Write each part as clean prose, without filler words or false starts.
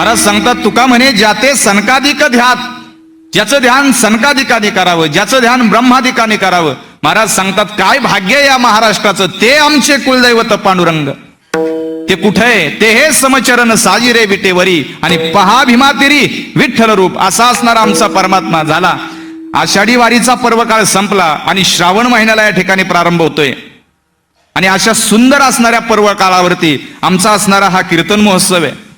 महाराज सांगतात तुका म्हणे ज्याते सनकाधिक ध्यात, ज्याचं ध्यान सनकाधिकाने करावं, ज्याचं ध्यान ब्रह्माधिकाने करावं. महाराज सांगतात काय भाग्य या महाराष्ट्राचं, ते आमचे कुलदैवत पांडुरंग. ते कुठे आहे? ते हे समचरण साजिरे विटेवरी आणि पहा भीमातिरी विठ्ठल रूप. असा असणारा आमचा परमात्मा झाला. आषाढी वारीचा पर्व काळ संपला आणि श्रावण महिन्याला या ठिकाणी प्रारंभ होतोय. आणि अशा सुंदर असणाऱ्या पर्व काळावरती आमचा असणारा हा कीर्तन महोत्सव आहे.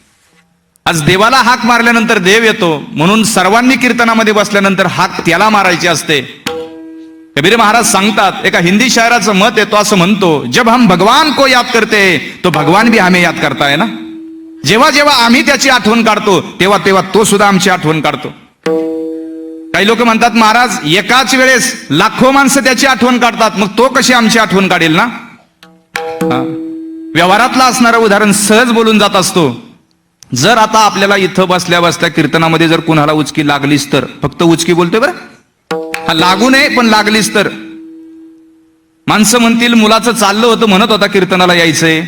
आज देवाला हाक मारल्यानंतर देव येतो, म्हणून सर्वांनी कीर्तनामध्ये बसल्यानंतर हाक त्याला मारायची असते. कबीर महाराज सांगतात, एका हिंदी शायराचं मत आहे, तो असं म्हणतो, जब हम भगवान को याद करते तो भगवान भी हमें याद करता है ना. जेव्हा जेव्हा आम्ही त्याची आठवण काढतो तेव्हा तेव्हा तो सुद्धा आमची आठवण काढतो. काही लोक म्हणतात महाराज एकाच वेळेस लाखो माणसं त्याची आठवण काढतात, मग तो कशी आमची आठवण काढेल ना. व्यवहारातलं असणारं उदाहरण सहज बोलून जात असतो. जर आता आपल्याला इथं बसल्या बसल्या कीर्तनामध्ये जर कुणाला उचकी लागलीच तर, फक्त उचकी बोलतोय बरं, हा लागू नये पण लागलीच तर, माणसं म्हणतील मुलाचं चाललं होतं म्हणत होता कीर्तनाला यायचंय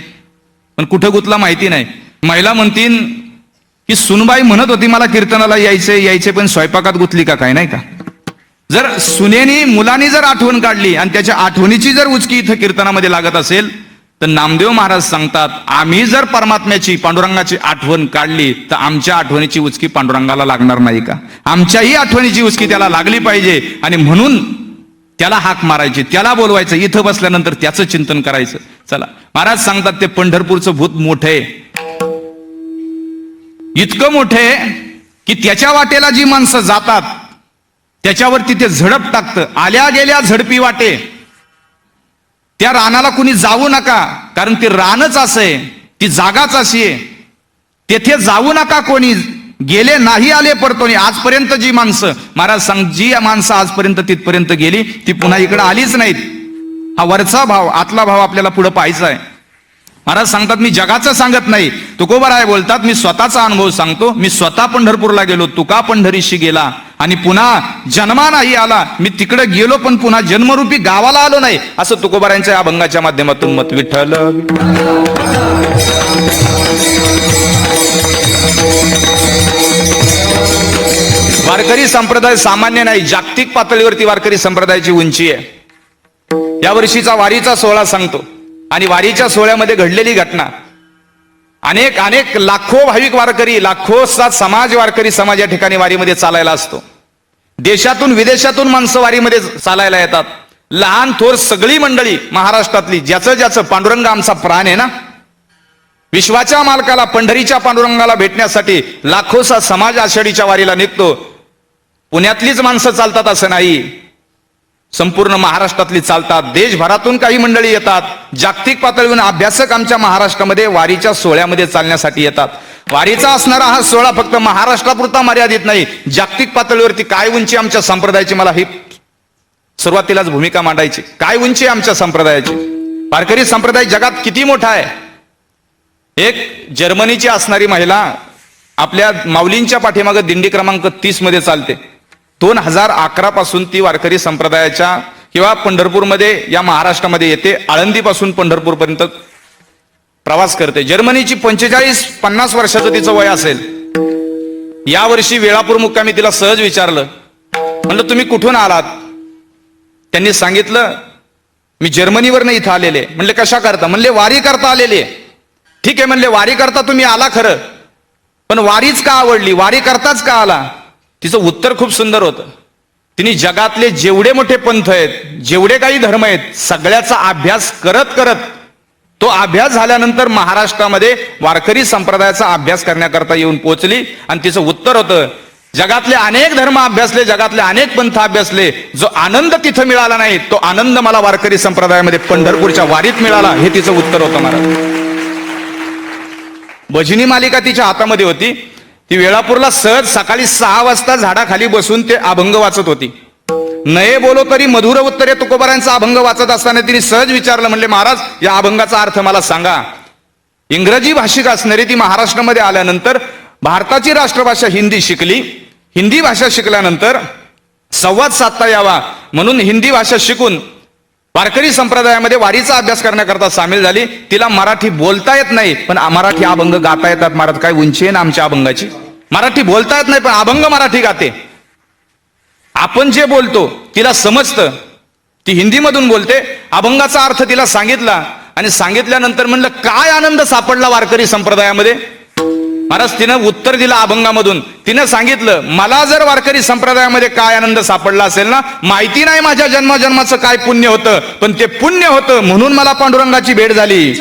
पण कुठं गुतला माहिती नाही. महिला म्हणतील की सुनबाई म्हणत होती मला कीर्तनाला यायचे पण स्वयंपाकात गुतली का काय, नाही का. जर सुनेनी मुलांनी जर आठवण काढली आणि त्याच्या आठवणीची जर उचकी इथं कीर्तनामध्ये लागत असेल तर नामदेव महाराज सांगतात, आम्ही जर परमात्म्याची पांडुरंगाची आठवण काढली तर आमच्या आठवणीची उचकी पांडुरंगाला लागणार नाही का. आमच्याही आठवणीची उचकी त्याला लागली पाहिजे आणि म्हणून त्याला हाक मारायची, त्याला बोलवायचं, इथं बसल्यानंतर त्याचं चिंतन करायचं. चला, महाराज सांगतात ते पंढरपूरचं भूत मोठे, इतकं मोठे की त्याच्या वाटेला जी माणसं जातात त्याच्यावर तिथे झडप टाकतं. आल्या गेल्या झडपी वाटे, त्या रानाला कुणी जाऊ नका, कारण ते रानच असे, ती जागाच अशी आहे, तेथे जाऊ नका कोणी, गेले नाही आले परतोनी. आजपर्यंत जी माणसं, महाराज सांग, जी माणसं आजपर्यंत तिथपर्यंत गेली ती पुन्हा इकडे आलीच नाहीत. हा वरचा भाव, आतला भाव आपल्याला पुढे पाहायचा आहे. महाराज सांगतात मी जगाचं सांगत नाही, तुकोबाराय बोलतात मी स्वतःचा अनुभव सांगतो. मी स्वतः पंढरपूरला गेलो, तुका पंढरीशी गेला आणि पुन्हा जन्मा नाही आला. मी तिकडे गेलो पण पुन्हा जन्मरूपी गावाला आलो नाही, असं तुकोबारायांच्या या अभंगाच्या माध्यमातून मत. विठ्ठल वारकरी संप्रदाय सामान्य नाही, जागतिक पातळीवरती वारकरी संप्रदायाची उंची आहे. या वर्षीचा वारीचा सोहळा सांगतो आणि वारीच्या सोहळ्यामध्ये घडलेली घटना, अनेक अनेक लाखो भाविक वारकरी, लाखो समाज वारकरी समाज या ठिकाणी वारीमध्ये चालायला असतो. देशातून विदेशातून माणसं वारीमध्ये चालायला येतात. लहान थोर सगळी मंडळी महाराष्ट्रातली, ज्याचं ज्याचं पांडुरंग आमचा प्राण आहे ना, विश्वाच्या मालकाला पंढरीच्या पांडुरंगाला भेटण्यासाठी लाखोचा समाज आषाढीच्या वारीला निघतो. पुण्यातलीच माणसं चालतात असं नाही, संपूर्ण महाराष्ट्रातली चालतात. देशभरातून काही मंडळी येतात. जागतिक पातळीवर अभ्यासक आमच्या महाराष्ट्रामध्ये वारीच्या सोहळ्यामध्ये चालण्यासाठी येतात. वारीचा असणारा हा सोहळा फक्त महाराष्ट्रापुरता मर्यादित नाही, जागतिक पातळीवरती काय उंची आमच्या संप्रदायाची, मला ही सुरुवातीलाच भूमिका मांडायची. काय उंची आमच्या संप्रदायाची, वारकरी संप्रदाय जगात किती मोठा आहे. एक जर्मनीची असणारी महिला आपल्या माऊलींच्या पाठीमागे दिंडी क्रमांक 30 मध्ये चालते. 2011 पासून ती वारकरी संप्रदायाच्या किंवा पंढरपूरमध्ये या महाराष्ट्रामध्ये येते. आळंदीपासून पंढरपूर पर्यंत प्रवास करते. जर्मनीची 45-50 वर्षाचं तिचं वय असेल. या वर्षी वेळापूर मुक्कामी तिला सहज विचारलं, म्हणलं तुम्ही कुठून आलात. त्यांनी सांगितलं मी जर्मनीवरनं इथं आलेले. म्हणले कशा करता. म्हणले वारी करता आलेले. ठीक आहे म्हणले, वारी करता तुम्ही आला खरं, पण वारीच का आवडली, वारी करताच का आला. तिचं उत्तर खूप सुंदर होतं. तिने जगातले जेवढे मोठे पंथ आहेत, जेवढे काही धर्म आहेत, सगळ्याचा अभ्यास करत करत तो अभ्यास झाल्यानंतर महाराष्ट्रामध्ये वारकरी संप्रदायाचा अभ्यास करण्याकरता येऊन पोहोचली. आणि तिचं उत्तर होतं, जगातले अनेक धर्म अभ्यासले, जगातले अनेक पंथ अभ्यासले, जो आनंद तिथं मिळाला नाही तो आनंद मला वारकरी संप्रदायामध्ये पंढरपूरच्या वारीत मिळाला. हे तिचं उत्तर होतं. महाराज भजनी मालिका तिच्या हातामध्ये होती. ती वेळापूरला सहज सकाळी 6 वाजता झाडाखाली बसून ते अभंग वाचत होती. नये बोलो तरी मधुर उत्तरे तुकोबारायांचा अभंग वाचत असताना तिने सहज विचारलं, म्हणले महाराज या अभंगाचा अर्थ मला सांगा. इंग्रजी भाषिक असणारी ती महाराष्ट्रामध्ये आल्यानंतर भारताची राष्ट्रभाषा हिंदी शिकली. हिंदी भाषा शिकल्यानंतर संवाद साधता यावा म्हणून हिंदी भाषा शिकून वारकरी संप्रदायामध्ये वारीचा अभ्यास करण्याकरता सामील झाली. तिला मराठी बोलता येत नाही, पण मराठी अभंग गाता येतात. महाराज काय उंची आहे ना आमच्या अभंगाची. मराठी बोलता येत नाही, पण अभंग मराठी गाते. आपण जे बोलतो तिला समजतं. ती हिंदीमधून बोलते. अभंगाचा अर्थ तिला सांगितला आणि सांगितल्यानंतर म्हणलं काय आनंद सापडला वारकरी संप्रदायामध्ये. महाराज तिनं उत्तर दिलं अभंगामधून. तिनं सांगितलं मला जर वारकरी संप्रदायामध्ये काय आनंद सापडला असेल ना, माहिती नाही माझ्या जन्माजन्माचं काय पुण्य होतं, पण ते पुण्य होतं म्हणून मला पांडुरंगाची भेट झाली.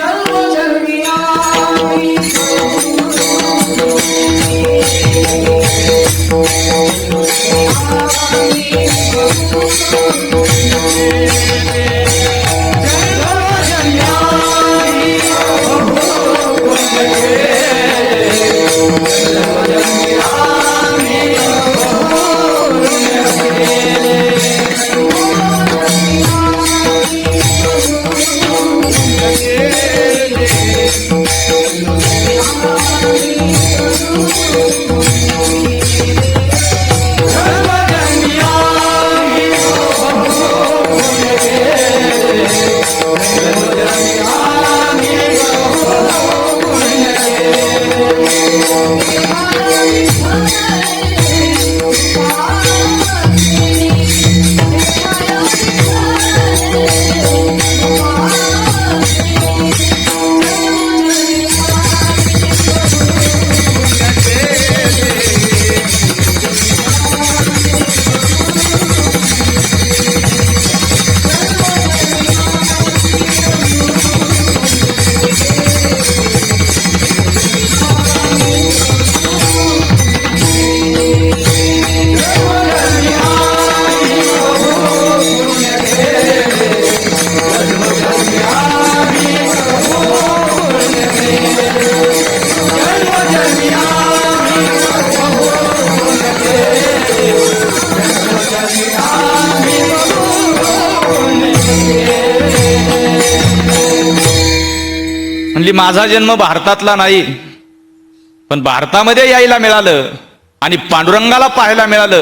म्हणली माझा जन्म भारतातला नाही, पण भारतामध्ये यायला मिळालं आणि पांडुरंगाला पाहायला मिळालं.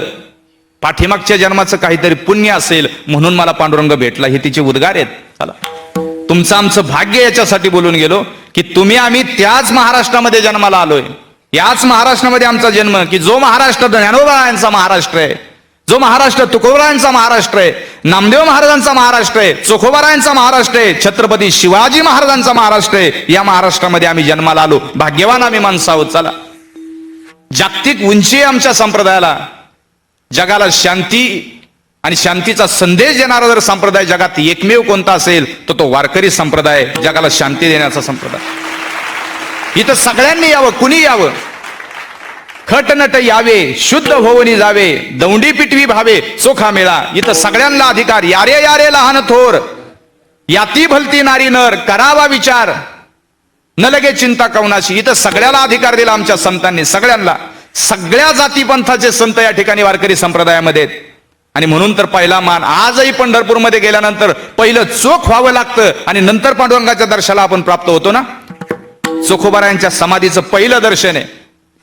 पाठीमागच्या जन्माचं काहीतरी पुण्य असेल म्हणून मला पांडुरंग भेटला. हे तिचे उद्गार आहेत. चला तुमचं आमचं भाग्य याच्यासाठी बोलून गेलो की तुम्ही आम्ही त्याच महाराष्ट्रामध्ये जन्माला आलोय. याच महाराष्ट्रामध्ये आमचा जन्म की जो महाराष्ट्र ज्ञानोबा महाराष्ट्र आहे, जो महाराष्ट्र तुकोबरायांचा महाराष्ट्र आहे, नामदेव महाराजांचा महाराष्ट्र आहे, चोखोबारायांचा महाराष्ट्र आहे, छत्रपती शिवाजी महाराजांचा महाराष्ट्र आहे. या महाराष्ट्रामध्ये आम्ही जन्माला आलो. भाग्यवान आम्ही माणसं आहोत. चला जागतिक उंची आहे आमच्या संप्रदायाला. जगाला शांती आणि शांतीचा संदेश देणारा जर संप्रदाय जगात एकमेव कोणता असेल तर तो वारकरी संप्रदाय. जगाला शांती देण्याचा संप्रदाय. इथं सगळ्यांनी यावं, कुणी यावं. खटनट यावे, शुद्ध होवनी जावे, दौंडी पिटवी भावे, चोखा मेळा. इथं सगळ्यांना अधिकार. यारे यारे लहान थोर, याती भलती नारी नर, करावा विचार न लगे चिंता कवनाशी. इथं सगळ्याला अधिकार दिला आमच्या संतांनी. सगळ्यांना, सगळ्या जाती पंथाचे संत या ठिकाणी वारकरी संप्रदायामध्ये आहेत. आणि म्हणून तर पहिला मान. आजही पंढरपूरमध्ये गेल्यानंतर पहिलं चोख व्हावं लागतं आणि नंतर पांडुरंगाच्या दर्शनाला आपण प्राप्त होतो ना. चोखोबारायांच्या समाधीचं पहिलं दर्शन आहे.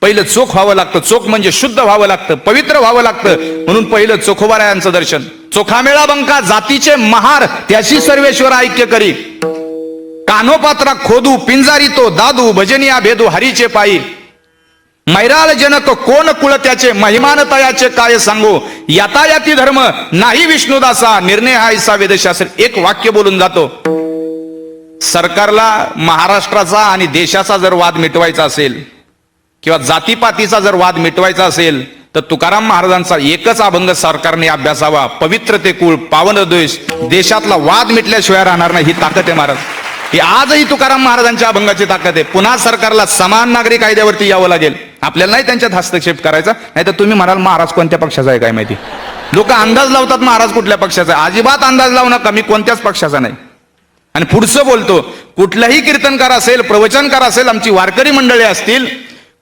पहिलं चोख व्हावं लागतं. चोख म्हणजे शुद्ध व्हावं लागतं, पवित्र व्हावं लागतं. म्हणून पहिलं चोखोबारायांचं दर्शन. चोखामेळा बंका जातीचे महार, त्याशी सर्वेश्वर ऐक्य करी. कानोपात्रा खोदू पिंजारी तो दादू, भजनिया भेदू हरीचे पायी. मैराल जनक कोण कुळ त्याचे, महिमान तयाचे काय सांगू. यातायाती धर्म नाही विष्णुदासा, निर्णय हा ऐसा वेदशास्त्र. एक वाक्य बोलून जातो. सरकारला महाराष्ट्राचा आणि देशाचा जर वाद मिटवायचा असेल किंवा जातीपातीचा जर वाद मिटवायचा असेल तर तुकाराम महाराजांचा एकच अभंग सरकारने अभ्यासावा. पवित्र ते कुळ, पावन देश, देशातला वाद मिटल्याशिवाय राहणार नाही. ही ताकद आहे महाराज. ही आजही तुकाराम महाराजांच्या अभंगाची ताकद आहे. पुन्हा सरकारला समान नागरी कायद्यावरती यावं लागेल. आपल्याला नाही त्यांच्यात हस्तक्षेप करायचा. नाही तर तुम्ही म्हणाल महाराज कोणत्या पक्षाचा आहे काय माहिती. लोक अंदाज लावतात महाराज कुठल्या पक्षाचा आहे. अजिबात अंदाज लावू नका. मी कोणत्याच पक्षाचा नाही. आणि पुढचं बोलतो, कुठलाही कीर्तनकार असेल, प्रवचनकार असेल, आमची वारकरी मंडळी असतील,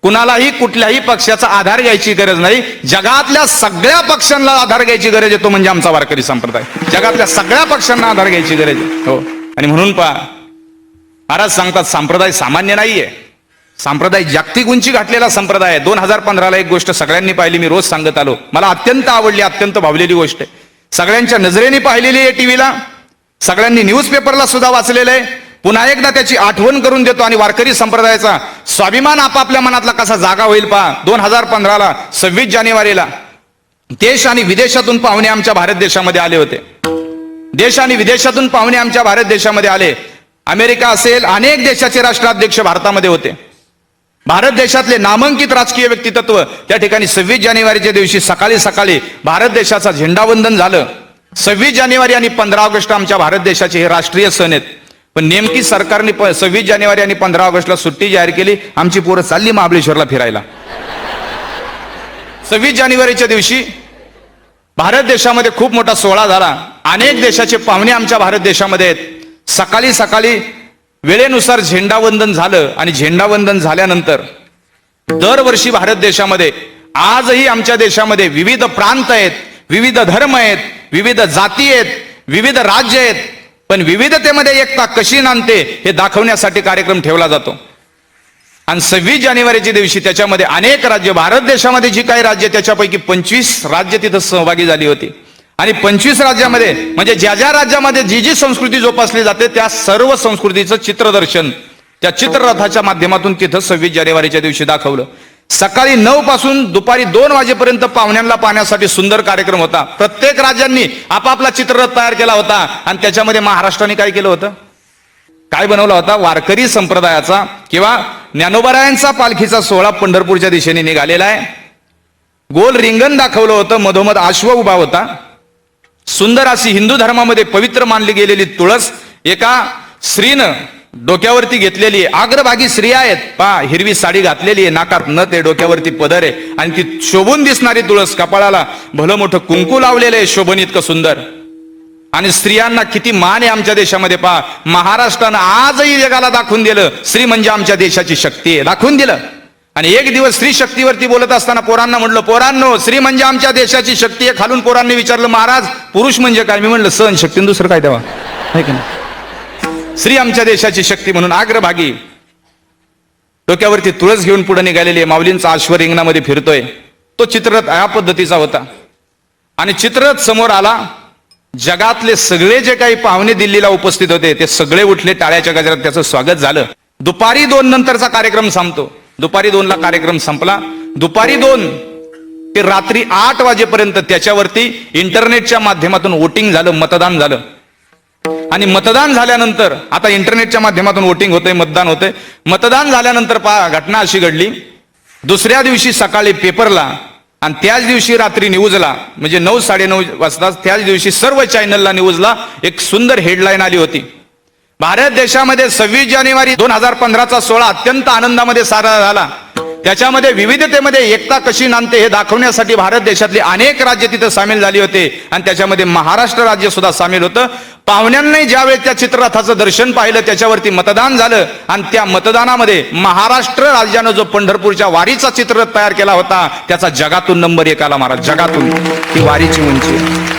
कुणालाही कुठल्याही पक्षाचा आधार घ्यायची गरज नाही. जगातल्या सगळ्या पक्षांना आधार घ्यायची गरज आहे. तो म्हणजे आमचा वारकरी संप्रदाय. जगातल्या सगळ्या पक्षांना आधार घ्यायची गरज आहे. हो. आणि म्हणून पहा महाराज सांगतात संप्रदाय सामान्य नाहीये. संप्रदाय जागतिक उंची गाठलेला संप्रदाय आहे. 2015ला एक गोष्ट सगळ्यांनी पाहिली. मी रोज सांगत आलो. मला अत्यंत आवडली, अत्यंत भावलेली गोष्ट आहे. सगळ्यांच्या नजरेने पाहिलेली आहे टीव्हीला. सगळ्यांनी न्यूजपेपरला सुद्धा वाचलेलं आहे. पुन्हा एकदा त्याची आठवण करून देतो आणि वारकरी संप्रदायाचा स्वाभिमान आपापल्या मनातला कसा जागा होईल पहा. 2015ला 26 जानेवारीला देश आणि विदेशातून पाहुणे आमच्या भारत देशामध्ये आले होते. देश आणि विदेशातून पाहुणे आमच्या भारत देशामध्ये आले. अमेरिका असेल, अनेक देशाचे राष्ट्राध्यक्ष भारतामध्ये होते. भारत देशातले नामांकित राजकीय व्यक्तित्व त्या ठिकाणी 26 जानेवारीच्या दिवशी सकाळी सकाळी भारत देशाचा झेंडावंदन झालं. 26 जानेवारी आणि 15 ऑगस्ट आमच्या भारत देशाचे हे राष्ट्रीय सण आहेत. पण नेमकी सरकारने 26 जानेवारी आणि 15 ऑगस्टला सुट्टी जाहीर केली. आमची पोरं चालली महाबळेश्वरला फिरायला. 26 जानेवारीच्या दिवशी भारत देशामध्ये खूप मोठा सोहळा झाला. अनेक देशाचे पाहुणे आमच्या भारत देशामध्ये आहेत. सकाळी सकाळी वेळेनुसार झेंडावंदन झालं आणि झेंडावंदन झाल्यानंतर दरवर्षी भारत देशामध्ये आजही आमच्या देशामध्ये विविध प्रांत आहेत, विविध धर्म आहेत, विविध जाती आहेत, विविध राज्य आहेत, पण विविधतेमध्ये एकता कशी नांदते हे दाखवण्यासाठी कार्यक्रम ठेवला जातो. आणि 26 जानेवारीच्या दिवशी त्याच्यामध्ये अनेक राज्य, भारत देशामध्ये जी काही राज्य त्याच्यापैकी 25 राज्य तिथं सहभागी झाली होती. आणि 25 राज्यामध्ये म्हणजे ज्या ज्या राज्यामध्ये जी जी संस्कृती जोपासली जाते त्या सर्व संस्कृतीचं चित्रदर्शन त्या चित्ररथाच्या माध्यमातून तिथं 26 जानेवारीच्या दिवशी दाखवलं. सकाळी 9 पासून दुपारी 2 वाजेपर्यंत पाहुण्यांना पाहण्यासाठी सुंदर कार्यक्रम होता. प्रत्येक राज्यांनी आपापला चित्ररथ तयार केला होता. आणि त्याच्यामध्ये महाराष्ट्राने काय केलं होतं, काय बनवला होता, वारकरी संप्रदायाचा किंवा ज्ञानोबारायांचा पालखीचा सोहळा पंढरपूरच्या दिशेने निघालेला आहे. गोल रिंगण दाखवलं होतं, मधोमध अश्व उभा होता. सुंदर अशी हिंदू धर्मामध्ये पवित्र मानली गेलेली तुळस एका स्त्रीनं डोक्यावरती घेतलेली आहे. अग्रभागी स्त्रिया आहेत पहा, हिरवी साडी घातलेली आहे, नाकात नथ आहे, डोक्यावरती पदर आहे आणि ती शोभून दिसणारी तुळस, कपाळाला भलं मोठं कुंकू लावलेलं आहे, शोभन इतकं सुंदर. आणि स्त्रियांना किती मान आहे आमच्या देशामध्ये पहा. महाराष्ट्रानं आजही जगाला दाखवून दिलं स्त्री म्हणजे आमच्या देशाची शक्ती आहे, दाखवून दिलं. आणि एक दिवस स्त्री शक्तीवरती बोलत असताना पोरांना म्हणलं, पोरांनो स्त्री म्हणजे आमच्या देशाची शक्ती आहे. खालून पोरांनी विचारलं, महाराज पुरुष म्हणजे काय? मी म्हणलं सहन शक्ती, दुसरं काय तेव्हा आहे की नाही. स्त्री आमच्या देशाची शक्ती म्हणून अग्रभागी डोक्यावरती तुळस घेऊन पुढे निघालेली आहे. माऊलींचा अश्व रिंगणामध्ये फिरतोय. तो चित्ररथ या पद्धतीचा होता. आणि चित्ररथ समोर आला. जगातले सगळे जे काही पाहुणे दिल्लीला उपस्थित होते ते सगळे उठले, टाळ्याच्या गजरात त्याचं स्वागत झालं. दुपारी 2 नंतरचा कार्यक्रम संपतो. दुपारी 2ला कार्यक्रम संपला. दुपारी 2 ते रात्री 8 वाजेपर्यंत त्याच्यावरती इंटरनेटच्या माध्यमातून वोटिंग झालं, मतदान झालं. आणि मतदान झाल्यानंतर आता इंटरनेटच्या माध्यमातून वोटिंग होतंय, मतदान होतंय. मतदान झाल्यानंतर पहा घटना अशी घडली, दुसऱ्या दिवशी सकाळी पेपरला आणि त्याच दिवशी रात्री न्यूजला म्हणजे 9, 9:30 वाजता त्याच दिवशी सर्व चॅनलला न्यूजला एक सुंदर हेडलाईन आली होती. भारत देशामध्ये 26 जानेवारी 2015चा सोहळा अत्यंत आनंदामध्ये साजरा झाला. त्याच्यामध्ये विविधतेमध्ये एकता कशी नांदते हे दाखवण्यासाठी भारत देशातली अनेक राज्य तिथे सामील झाली होते. आणि त्याच्यामध्ये महाराष्ट्र राज्य सुद्धा सामील होतं. पाहुण्यांनी ज्यावेळेस त्या चित्ररथाचं दर्शन पाहिलं त्याच्यावरती मतदान झालं. आणि त्या मतदानामध्ये महाराष्ट्र राज्यानं जो पंढरपूरच्या वारीचा चित्ररथ तयार केला होता त्याचा जगातून नंबर 1 आला. महाराज जगातून ही वारीची उंची आहे,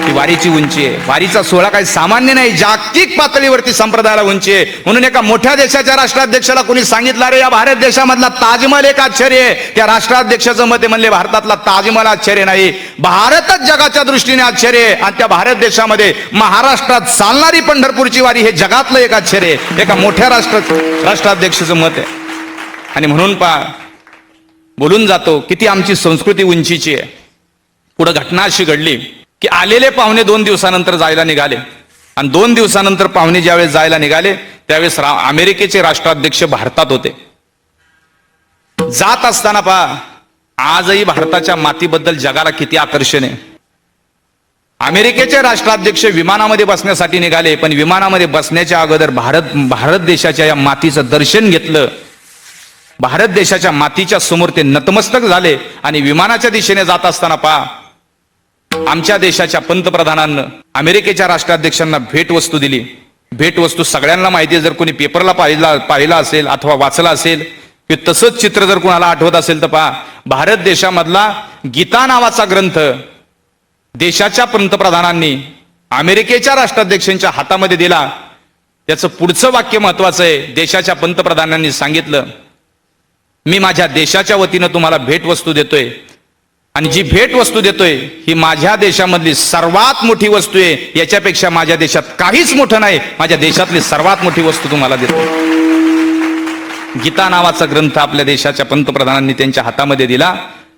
ही वारीची उंची आहे. वारीचा सोहळा काही सामान्य नाही, जागतिक पातळीवरती संप्रदायाला उंची आहे. म्हणून एका मोठ्या देशाच्या राष्ट्राध्यक्षाला कोणी सांगितलं, अरे या भारत देशामधला ताजमहल एक आश्चर्य आहे. त्या राष्ट्राध्यक्षाचं मत म्हणले भारतातला ताजमहल आश्चर्य नाही, भारतच जगाच्या दृष्टीने आश्चर्य आहे. आणि त्या भारत देशामध्ये महाराष्ट्रात चालणारी पंढरपूरची वारी हे जगातलं एक आश्चर्य आहे. एका मोठ्या राष्ट्राध्यक्षाचं मत आहे. आणि म्हणून बोलून जातो किती आमची संस्कृती उंचीची आहे. पुढे घटना अशी घडली की आलेले पाहुणे 2 दिवसानंतर जायला निघाले. आणि 2 दिवसानंतर पाहुणे ज्यावेळेस जायला निघाले त्यावेळेस अमेरिकेचे राष्ट्राध्यक्ष भारतात होते. जात असताना आजही भारताच्या मातीबद्दल जगाला किती आकर्षण आहे. अमेरिकेचे राष्ट्राध्यक्ष विमानामध्ये बसण्यासाठी निघाले, पण विमानामध्ये बसण्याच्या अगोदर भारत देशाच्या या मातीचं दर्शन घेतलं. भारत देशाच्या मातीच्या समोर ते नतमस्तक झाले. आणि विमानाच्या दिशेने जात असताना आमच्या देशाच्या पंतप्रधानांना अमेरिकेच्या राष्ट्राध्यक्षांना भेटवस्तू दिली. भेटवस्तू सगळ्यांना माहिती आहे, जर कोणी पेपरला पाहिला असेल अथवा वाचला असेल की तसंच चित्र जर कोणाला आठवत असेल तर भारत देशामधला गीता नावाचा ग्रंथ देशाच्या पंतप्रधानांनी अमेरिकेच्या राष्ट्राध्यक्षांच्या हातामध्ये दिला. त्याचं पुढचं वाक्य महत्वाचं आहे. देशाच्या पंतप्रधानांनी सांगितलं, मी माझ्या देशाच्या वतीनं तुम्हाला भेटवस्तू देतोय, आणि जी भेट वस्तू देतोय ही माझ्या देशामधली सर्वात मोठी वस्तू आहे, याच्यापेक्षा माझ्या देशात काहीच मोठं नाही, माझ्या देशातली सर्वात मोठी वस्तू तुम्हाला देतो. गीता नावाचा ग्रंथ आपल्या देशाच्या पंतप्रधानांनी त्यांच्या हातामध्ये दिला.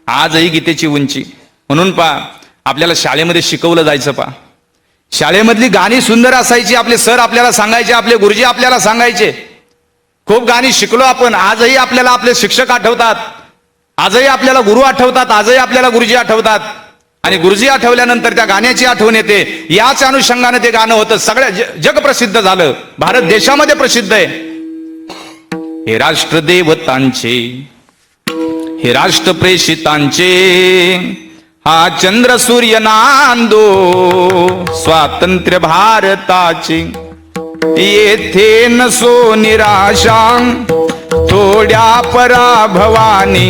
आजही गीतेची उंची. म्हणून आपल्याला शाळेमध्ये शिकवलं जायचं. शाळेमधली गाणी सुंदर असायची. आपले सर आपल्याला सांगायचे, आपले गुरुजी आपल्याला सांगायचे. खूप गाणी शिकलो आपण. आजही आपल्याला आपले शिक्षक आठवतात, आजही आपल्याला गुरु आठवतात, आजही आपल्याला गुरुजी आठवतात. आणि गुरुजी आठवल्यानंतर त्या गाण्याची आठवण येते. याच अनुषंगाने ते गाणं होतं, सगळ्या जग प्रसिद्ध झालं, भारत देशामध्ये प्रसिद्ध आहे. हे राष्ट्र देवतांचे, हे राष्ट्र प्रेषितांचे, हा चंद्र सूर्य नांदो स्वातंत्र्य भारताचे. येथे नसो निराशा थोड्या पराभवानी,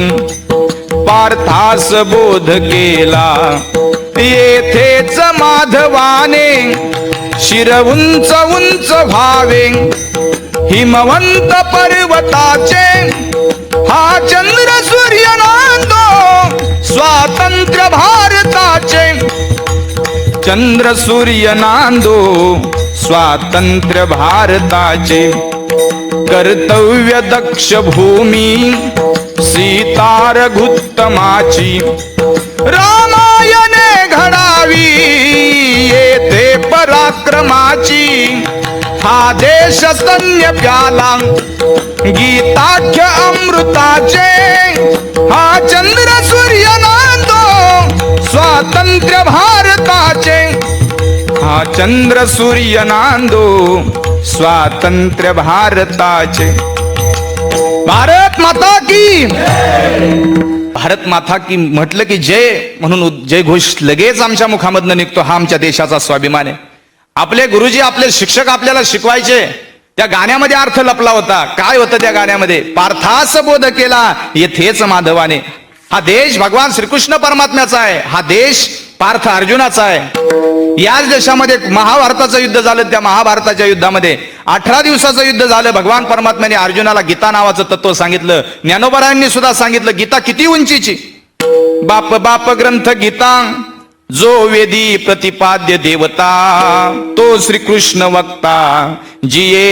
पार्थास बोध केला येथेच माधवाने. शिर उंच उंच व्हावे हिमवंत पर्वताचे, हा चंद्र सूर्य नांदो स्वातंत्र्य भारताचे. चंद्र सूर्य नांदो स्वातंत्र्य भारताचे. कर्तव्य दक्ष भूमी सीता रघुत्तमाची, रामायणे घडावी येथे पराक्रमाची. हा देश स्तन्य प्याला गीताख्य अमृताचे, हा चंद्र सूर्य नांदो स्वातंत्र्य भारताचे. हा चंद्र सूर्य नांदो स्वातंत्र्य भारताचे. भारत माता की, भारत माता की म्हटलं की जय म्हणून जय घोष लगेच आमच्या मुखामधनं निघतो. हा आमच्या देशाचा स्वाभिमान आहे. आपले गुरुजी आपले शिक्षक आपल्याला शिकवायचे. त्या गाण्यामध्ये अर्थ लपला होता. काय होतं त्या गाण्यामध्ये? पार्थास बोध केला येथेच माधवाने. हा देश भगवान श्रीकृष्ण परमात्म्याचा आहे. हा देश पार्थ अर्जुनाचा आहे. याच देशामध्ये महाभारताचं युद्ध झालं. त्या महाभारताच्या युद्धामध्ये 18 दिवसाचं युद्ध झालं. भगवान परमात्म्याने अर्जुनाला गीता नावाचं तत्व सांगितलं. ज्ञानोबरायांनी सुद्धा सांगितलं गीता किती उंचीची. बाप बाप ग्रंथ गीता, जो वेदी प्रतिपाद्य देवता, तो श्रीकृष्ण वक्ता जिये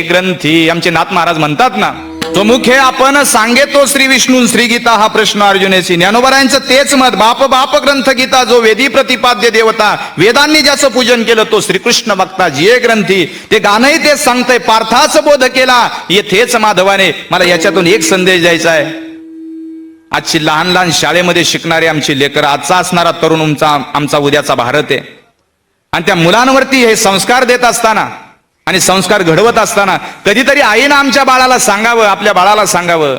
ग्रंथी. आमचे नाथ महाराज म्हणतात ना, तो मुखे आपण सांगे तो श्री विष्णू श्री गीता, हा प्रश्न अर्जुनेची. ज्ञानोबरायांचं तेच मत. बाप बाप ग्रंथ गीता, जो वेदी प्रतिपाद्य देवता, वेदांनी ज्याचं पूजन केलं तो श्रीकृष्ण वक्ता जिये ग्रंथी. ते गाणंही तेच सांगतंय, पार्थाच बोध केला येथेच माधवाने. मला याच्यातून एक संदेश द्यायचा आहे. आजची लहान लहान शाळेमध्ये शिकणारे आमची लेकर, आजचा असणारा तरुण आमचा उद्याचा भारत आहे. आणि त्या मुलांवरती हे संस्कार देत असताना आणि संस्कार घडवत असताना कधीतरी आईनं आमच्या बाळाला सांगावं, आपल्या बाळाला सांगावं,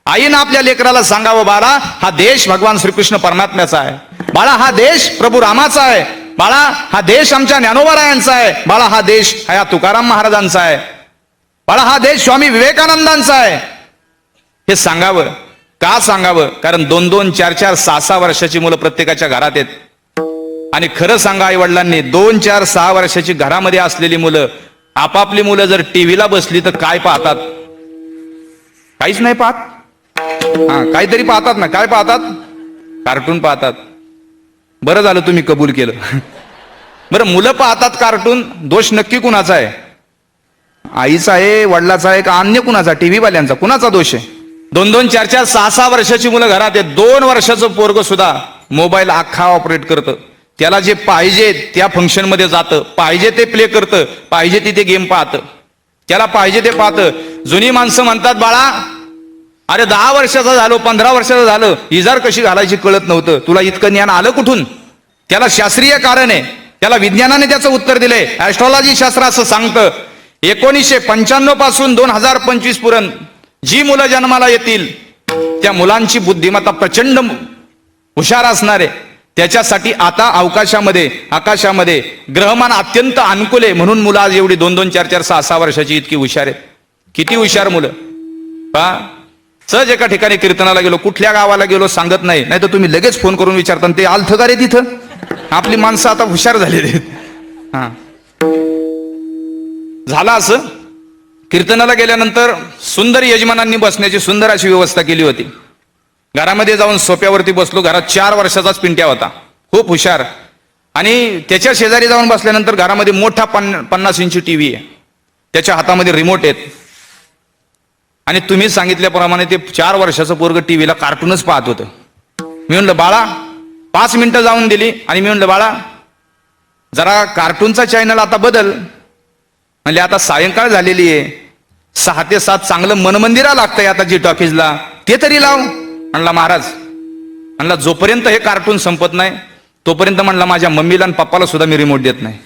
आईनं आपल्या लेकराला सांगावं, बाळा हा देश भगवान श्रीकृष्ण परमात्म्याचा आहे. बाळा हा देश प्रभू रामाचा आहे. बाळा हा देश आमच्या ज्ञानोबरायांचा आहे. बाळा हा देश ह्या तुकाराम महाराजांचा आहे. बाळा हा देश स्वामी विवेकानंदांचा आहे. हे सांगावं. का सांगावं? कारण 2-2, 4-4, 6-6 वर्षाची मुलं प्रत्येकाच्या घरात आहेत. आणि खरं सांगा आई वडिलांनी, 2, 4, 6 वर्षाची घरामध्ये असलेली मुलं, आपापली मुलं जर टीव्हीला बसली तर काय पाहतात? काहीच नाही पाहत. हा, काहीतरी पाहतात ना. काय पाहतात? कार्टून पाहतात. बरं झालं तुम्ही कबूल केलं. बरं, मुलं पाहतात कार्टून, दोष नक्की कुणाचा आहे? आईचा आहे, वडिलाचा आहे, का अन्य कुणाचा? टीव्ही वाल्यांचा? कुणाचा दोष आहे? 2-2, 4-4, 6-6 वर्षाची मुलं घरात आहेत. 2 वर्षाचं पोरग सुद्धा मोबाईल अख्खा ऑपरेट करतं. त्याला जे पाहिजे त्या फंक्शन मध्ये जातं, पाहिजे ते प्ले करतं, पाहिजे तिथे गेम पाहतं, त्याला पाहिजे ते पाहतं. जुनी माणसं म्हणतात, बाळा अरे 10 वर्षाचा झालो, 15 वर्षाचं झालं, इजार कशी घालायची कळत नव्हतं. तुला इतकं ज्ञान आलं कुठून? त्याला शास्त्रीय कारण आहे. त्याला विज्ञानाने त्याचं उत्तर दिलंय. ऍस्ट्रॉलॉजी शास्त्र असं सांगतं, 1995 पासून 2025 पर्यंत जी मुलं जन्माला येतील त्या मुलांची बुद्धिमत्ता प्रचंड हुशार असणार आहे. त्याच्यासाठी आता आकाशामध्ये ग्रहमान अत्यंत अनुकूल आहे. म्हणून मुलं आज एवढी 2-2, 4-4, 6-6 वर्षाची इतकी हुशार आहेत. किती हुशार मुलं पहा. सहज एका ठिकाणी कीर्तनाला गेलो, कुठल्या गावाला गेलो सांगत नाही, नाही तर तुम्ही लगेच फोन करून विचारता ते आलथं का रे तिथं. आपली माणसं आता हुशार झालेली आहेत. हा, झालं असं. कीर्तनाला गेल्यानंतर सुंदर यजमानांनी बसण्याची सुंदर अशी व्यवस्था केली होती. घरामध्ये जाऊन सोप्यावरती बसलो. घरात 4 वर्षाचाच पिंट्या होता, खूप हुशार. आणि त्याच्या शेजारी जाऊन बसल्यानंतर घरामध्ये मोठा 50 इंची टीव्ही आहे, त्याच्या हातामध्ये रिमोट आहेत. आणि तुम्ही सांगितल्याप्रमाणे ते 4 वर्षाचं पोरग टीव्हीला कार्टूनच पाहत होतं. मी म्हणलं बाळा, 5 मिनिटं जाऊन दिली आणि मी म्हणलं बाळा जरा कार्टूनचा चॅनल आता बदल. म्हणजे आता सायंकाळ झालेली आहे, 6 ते 7 चांगलं मनमंदिरा लागतंय आता जी टॉकीजला, ते तरी लाव. म्हणला महाराज, म्हणला जोपर्यंत हे कार्टून संपत नाही तोपर्यंत म्हणला माझ्या मम्मीला आणि पप्पाला सुद्धा मी रिमोट देत नाही.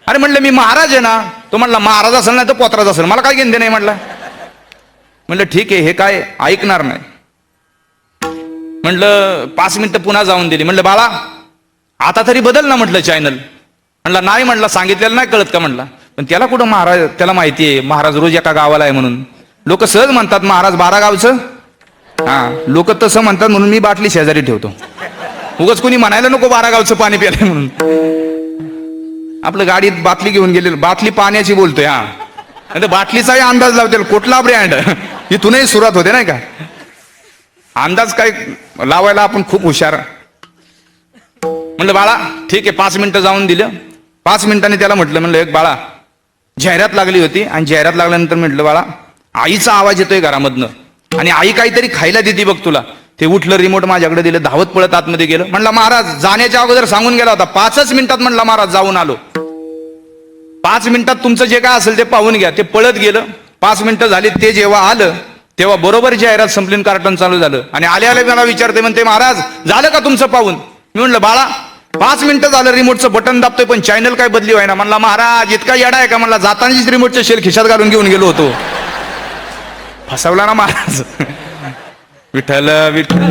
अरे म्हणलं मी महाराज आहे ना. तो म्हणला महाराज असेल नाही तर पोत्राज असेल, मला काय घेणं नाही. म्हणलं ठीक आहे, हे काय ऐकणार नाही. म्हणलं 5 मिनिटं पुन्हा जाऊन दिली. म्हणलं बाळा आता तरी बदल ना म्हटलं चॅनल. म्हणला नाही, म्हणला सांगितलेलं नाही कळत का. म्हणला पण त्याला कुठं महाराज, त्याला माहिती आहे महाराज रोज एका गावाला आहे म्हणून. लोक सहज म्हणतात महाराज 12 गावचं. हा, लोक तसं म्हणतात म्हणून मी बाटली शेजारी ठेवतो. उगाच कोणी म्हणायला नको 12 गावचं पाणी प्यायला म्हणून. आपलं गाडीत बाटली घेऊन गेलेलं, बाटली पाण्याची बोलतोय. हा, बाटलीचाही अंदाज लावतील कुठला ब्रँड, इथूनही सुरुवात होते नाही का. अंदाज काय लावायला आपण खूप हुशार. म्हणलं बाळा ठीक आहे, 5 मिनिटं जाऊन दिलं. 5 मिनिटांनी त्याला म्हटलं, म्हणलं एक बाळा जाहिरात लागली होती आणि जाहिरात लागल्यानंतर म्हटलं बाळा आईचा आवाज येतोय घरामधनं आणि आई काहीतरी खायला देते बघ तुला. ते उठलं, रिमोट माझ्याकडे दिलं, धावत पळत आतमध्ये गेलं. म्हणला महाराज जाण्याच्या अगोदर सांगून गेला होता 5च मिनिटात. म्हणला महाराज जाऊन आलो. 5 मिनिटात तुमचं जे काय असेल ते पाहून घ्या. ते पळत गेलं. 5 मिनिटं झाली. ते जेव्हा आलं तेव्हा बरोबर जाहिरात संपली, कार्टून चालू झालं. आणि आल्या मला विचारते, म्हणते महाराज झालं का तुमचं पाहून. मी म्हणलं बाळा 5 मिनिटं झालं रिमोटचं बटन दाबतोय पण चॅनल काय बदली व्हायना. म्हणला महाराज इतका येडा आहे का. म्हणला जातानाच रिमोटचं शेल खिशात घालून घेऊन गेलो होतो. फसवला ना महाराज. विठ्ठल विठ्ठल.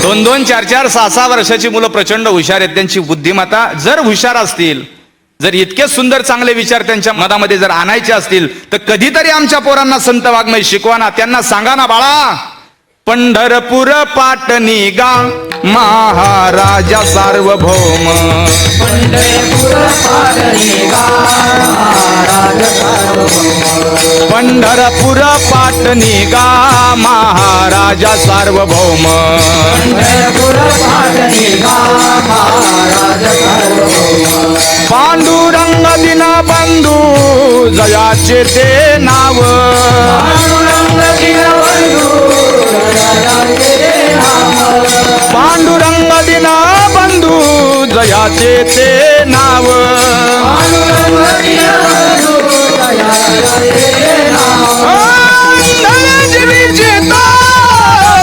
2-2, 4-4, 6-6 वर्षाची मुलं प्रचंड हुशार आहेत. त्यांची बुद्धिमत्ता जर हुशार असतील, जर इतके सुंदर चांगले विचार त्यांच्या मनामध्ये जर आणायचे असतील तर कधीतरी आमच्या पोरांना संत वाङ्मय शिकवा ना. त्यांना सांगा ना बाळा पंढरपूर पाटणी गा महाराजा सार्वभौम. पंढरपूर पाटणी गा पंढरपूर पाटणी गा महाराजा सार्वभौम. पांडुरंग दिना बंधू जयाचे ते नाव. पांडुरंग दिना बंधू जयाचे ते नाव. जीवीचे तो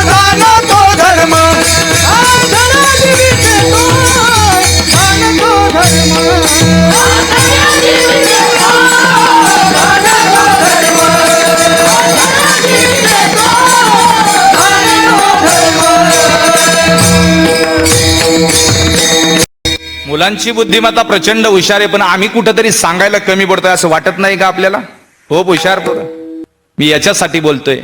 जाणो तो धर्म. जीवीचे तो जाणो तो धर्म. मुलांची बुद्धिमत्ता प्रचंड हुशार आहे, पण आम्ही कुठंतरी सांगायला कमी पडतोय असं वाटत नाही का आपल्याला. खूप हुशार पोरं. मी याच्यासाठी बोलतोय,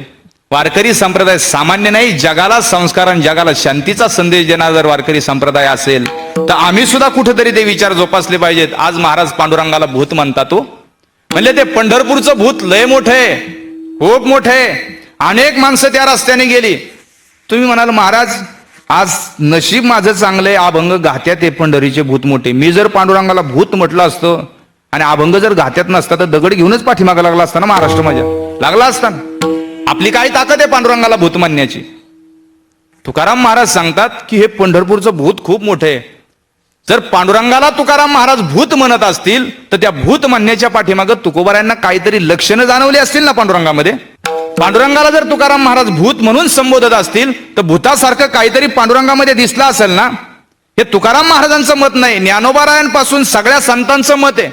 वारकरी संप्रदाय सामान्य नाही, जगाला संस्कार आणि जगाला शांतीचा संदेश देणारा जर वारकरी संप्रदाय असेल तर आम्ही सुद्धा कुठेतरी ते विचार जोपासले पाहिजेत. आज महाराज पांडुरंगाला भूत म्हणतात. तो म्हणजे ते पंढरपूरचं भूत लय मोठं आहे, खूप मोठं आहे. अनेक माणसं त्या रस्त्याने गेली. तुम्ही म्हणाल महाराज आज नशीब माझं चांगलंय, अभंग गात्यात आहे पंढरीचे भूत मोठे. मी जर पांडुरंगाला भूत म्हटलं असतं आणि अभंग जर गात्यात नसता तर दगड घेऊनच पाठीमागा लागला असता ना, महाराष्ट्र माझ्या लागला असता. आपली काय ताकद आहे पांडुरंगाला भूत म्हणण्याची. तुकाराम महाराज सांगतात की हे पंढरपूरचं भूत खूप मोठं आहे. जर पांडुरंगाला तुकाराम महाराज भूत म्हणत असतील तर त्या भूत म्हणण्याच्या पाठीमागं तुकोबारायांना काहीतरी लक्षणं जाणवली असतील ना पांडुरंगामध्ये. पांडुरंगाला जर तुकाराम महाराज भूत म्हणून संबोधत असतील तर भूतासारखं काहीतरी पांडुरंगामध्ये दिसलं असेल ना. हे तुकाराम महाराजांचं मत नाही, ज्ञानोबारायांपासून सगळ्या संतांचं मत आहे.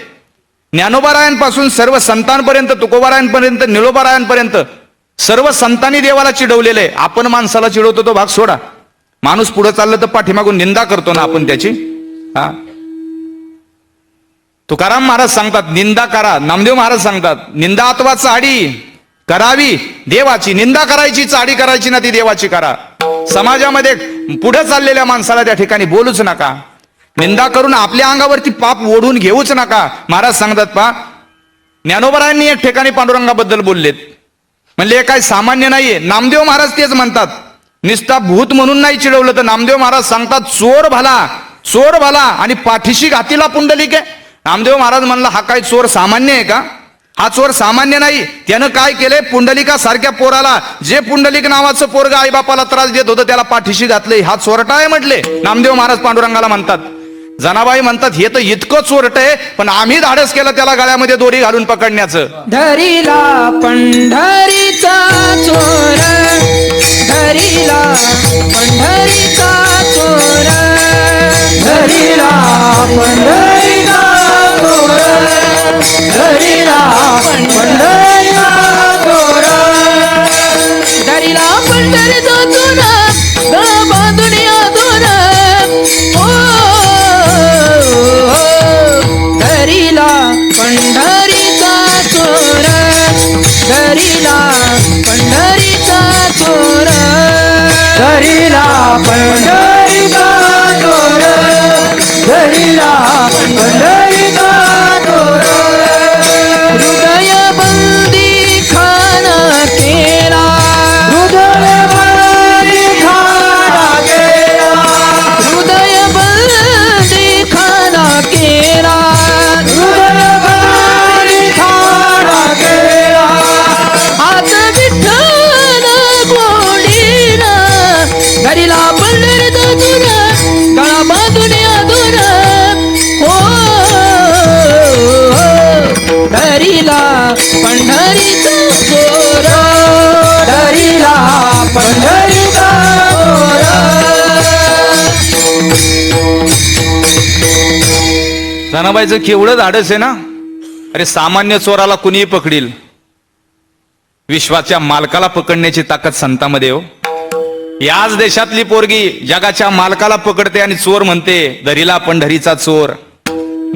ज्ञानोबारायांपासून सर्व संतांपर्यंत, तुकोबारायांपर्यंत, निळोबारायांपर्यंत सर्व संतांनी देवाला चिडवलेलं आहे. आपण माणसाला चिडवतो तो भाग सोडा. माणूस पुढे चाललं तर पाठीमागून निंदा करतो ना आपण त्याची. हा, तुकाराम महाराज सांगतात निंदा करा. नामदेव महाराज सांगतात निंदा अथवा चाडी करावी देवाची, निंदा करायची चाडी करायची ना ती देवाची करा. समाजामध्ये पुढे चाललेल्या माणसाला त्या ठिकाणी बोलूच नका. निंदा करून आपल्या अंगावरती पाप ओढून घेऊच नका. महाराज सांगतात पा, ज्ञानोबरायांनी एक ठिकाणी पांडुरंगाबद्दल बोललेत, म्हणले हे काय सामान्य नाहीये. नामदेव महाराज तेच म्हणतात, निस्ता भूत म्हणून नाही चिडवलं तर नामदेव महाराज सांगतात चोर भला, चोर भला आणि पाठीशी घातीला पुंडलिक आहे. नामदेव महाराज म्हणला हा काय चोर सामान्य आहे का? हा चोर सामान्य नाही. त्यानं काय केलंय, पुंडलिका सारख्या पोराला, जे पुंडलिक नावाचं पोरग आईबापाला त्रास देत होतं त्याला पाठीशी घातले, हा चोरटा आहे म्हटले नामदेव महाराज पांडुरंगाला म्हणतात. जनाबाई म्हणतात हे तर इतकं चोरट आहे, पण आम्ही धाडस केलं त्याला गळ्यामध्ये दोरी घालून पकडण्याचं. धरिला पंढरीचा चोर, धरिला पंढरीचा चोर, धरिला पंढरीचा चोर, धरिला पंढरीचा चोर, धरिला पंढरीचा चोर, गळा बांधून आदोर, धरिला पंढरीचा चोर, धरिला पंढरीचा चोर, धरिला पंढरीचा चोर, धरिला पंढरीचा चोर, हृदय बंदी खाना केला, हृदय बंदी खाना केला, हृदय बंदी खाना केला, हृदय बंदी खाना केला, हात विठ्ठल गोडीला, धरिला पंढरीचा चोर, गळा बांधून आदोर, धरिला पंढरीचा चोर, धरिला पंढरीचा चोर. जनाबाईचं केवढं धाडस आहे ना. अरे सामान्य चोराला कुणीही पकडील, विश्वाच्या मालकाला पकडण्याची ताकद संतांमध्ये हो. याच देशातली पोरगी जगाच्या मालकाला पकडते आणि चोर म्हणते धरिला पंढरीचा चोर,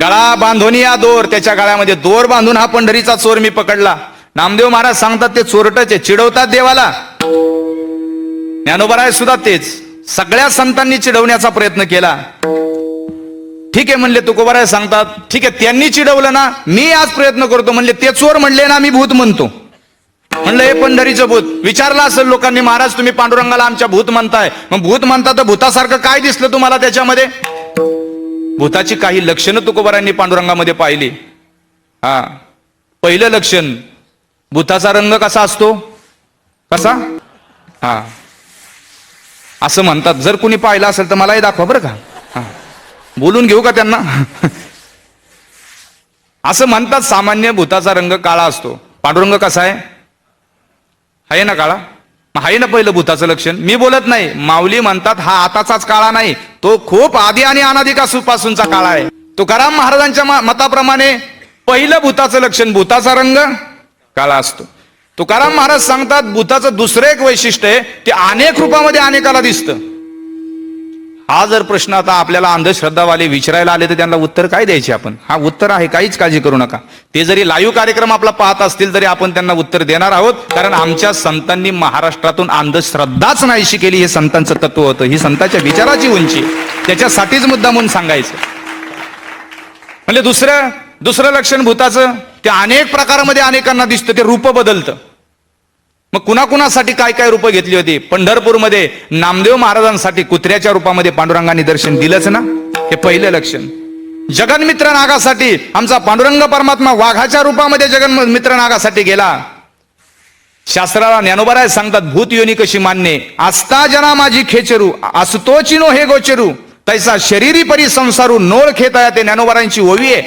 गळा बांधून या दोर, त्याच्या गळ्यामध्ये दोर बांधून हा पंढरीचा चोर मी पकडला. नामदेव महाराज सांगतात ते चोरटच आहे, चिडवतात देवाला. ज्ञानोबराय सुद्धा तेच, सगळ्या संतांनी चिडवण्याचा प्रयत्न केला. ठीक आहे म्हणले तुकोबाराय सांगतात, ठीक आहे त्यांनी चिडवलं ना, मी आज प्रयत्न करतो. म्हणले ते चोर म्हणले ना, मी भूत म्हणतो. म्हणलं हे पंढरीचं भूत. विचारलं असेल लोकांनी, महाराज तुम्ही पांडुरंगाला आमच्या भूत म्हणताय, मग भूत म्हणता तर भूतासारखं काय दिसलं तुम्हाला त्याच्यामध्ये? भूताची काही लक्षणं तुकोबारायांनी पांडुरंगामध्ये पाहिली. हा, पहिलं लक्षण, भूताचा रंग कसा असतो? कसा? हा, असं म्हणतात. जर कुणी पाहिलं असेल तर मलाही दाखवा बरं का. हा, बोलून घेऊ का त्यांना? असं म्हणतात सामान्य भूताचा रंग काळा असतो. पांडुरंग कसा आहे ना काळा? आहे ना पहिलं भूताचं लक्षण. मी बोलत नाही, माऊली म्हणतात हा आताचाच काळा नाही, तो खूप आधी आणि अनादिकापासूनचा काळा आहे. तुकाराम महाराजांच्या मताप्रमाणे पहिलं भूताचं लक्षण, भूताचा रंग काळा असतो. तुकाराम महाराज सांगतात भूताचं दुसरं एक वैशिष्ट्य आहे, ते अनेक रूपामध्ये अनेकाला दिसतं. हा जर प्रश्न आता आपल्याला अंधश्रद्धावाले विचारायला आले तर त्यांना उत्तर काय द्यायचे आपण? हा उत्तर आहे, काहीच काळजी करू नका. ते जरी लाईव्ह कार्यक्रम आपला पाहत असतील तरी आपण त्यांना उत्तर देणार आहोत, कारण आमच्या संतांनी महाराष्ट्रातून अंधश्रद्धाच नाहीशी केली. हे संतांचं तत्व होतं, ही संतांच्या विचाराची उंची, त्याच्यासाठीच मुद्दा म्हणून सांगायचं. म्हणजे दुसरं लक्षण भूताचं, ते अनेक प्रकारामध्ये अनेकांना दिसतं, ते रूप बदलतं. मग कुणाकुणासाठी काय काय रूप घेतली होती? पंढरपूरमध्ये नामदेव महाराजांसाठी कुत्र्याच्या रूपामध्ये पांडुरंगाने दर्शन दिलंच ना, हे पहिलं लक्षण. जगन्मित्र नागासाठी आमचा पांडुरंग परमात्मा वाघाच्या रूपामध्ये जगन्मित्र नागासाठी गेला. शास्त्राला ज्ञानोबराय सांगतात भूत योनी कशी मान्ये, आस्था जना माझी खेचरू, असतोची नो हे गोचरू, तैसा शरीरी परी संसारू, नोळ खेताया. ते ज्ञानोबरायांची ओवी आहे.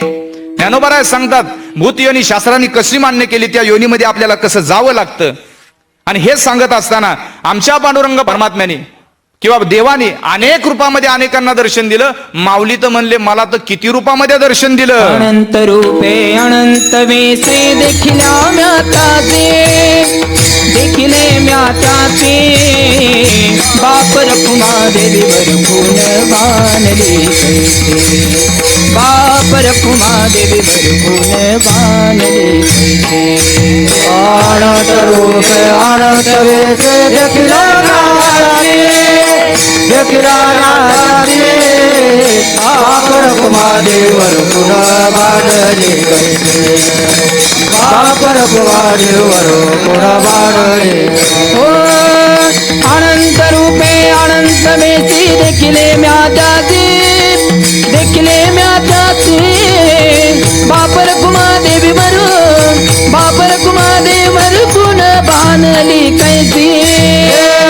ज्ञानोबराय सांगतात भूत योनी शास्त्रांनी कशी मान्य केली, त्या योनीमध्ये आपल्याला कसं जावं लागतं. आणि हे सांगत असताना आमच्या पांडुरंग परमात्म्याने किंवा देवाने अनेक रूपामध्ये अनेकांना दर्शन दिलं. माऊली तर म्हणले मला तर किती रूपामध्ये दर्शन दिलं. अनंत रूपे अनंत वेसे देखिल्या म्याताचे, देखिले म्याताचे, बाप रखुमा देवी वरखून बाणली कैसे, बाप रखुमा देवी वरखून बाणली कैसे. अनंत रूप अनंत वेसे देखिल्या म्याताचे, देखिल्या म्याताचे, बाप रखुमादेवर पुन्हा बाणले कैसे बाप रखुमादेवर पुन्हा बाणले हो अनंत रूपे अनंत मेसी देखिले म्या त्याचे बाप रखुमादेवी मरून बाप रखुमादेवर पुन्हा बाणली कैसी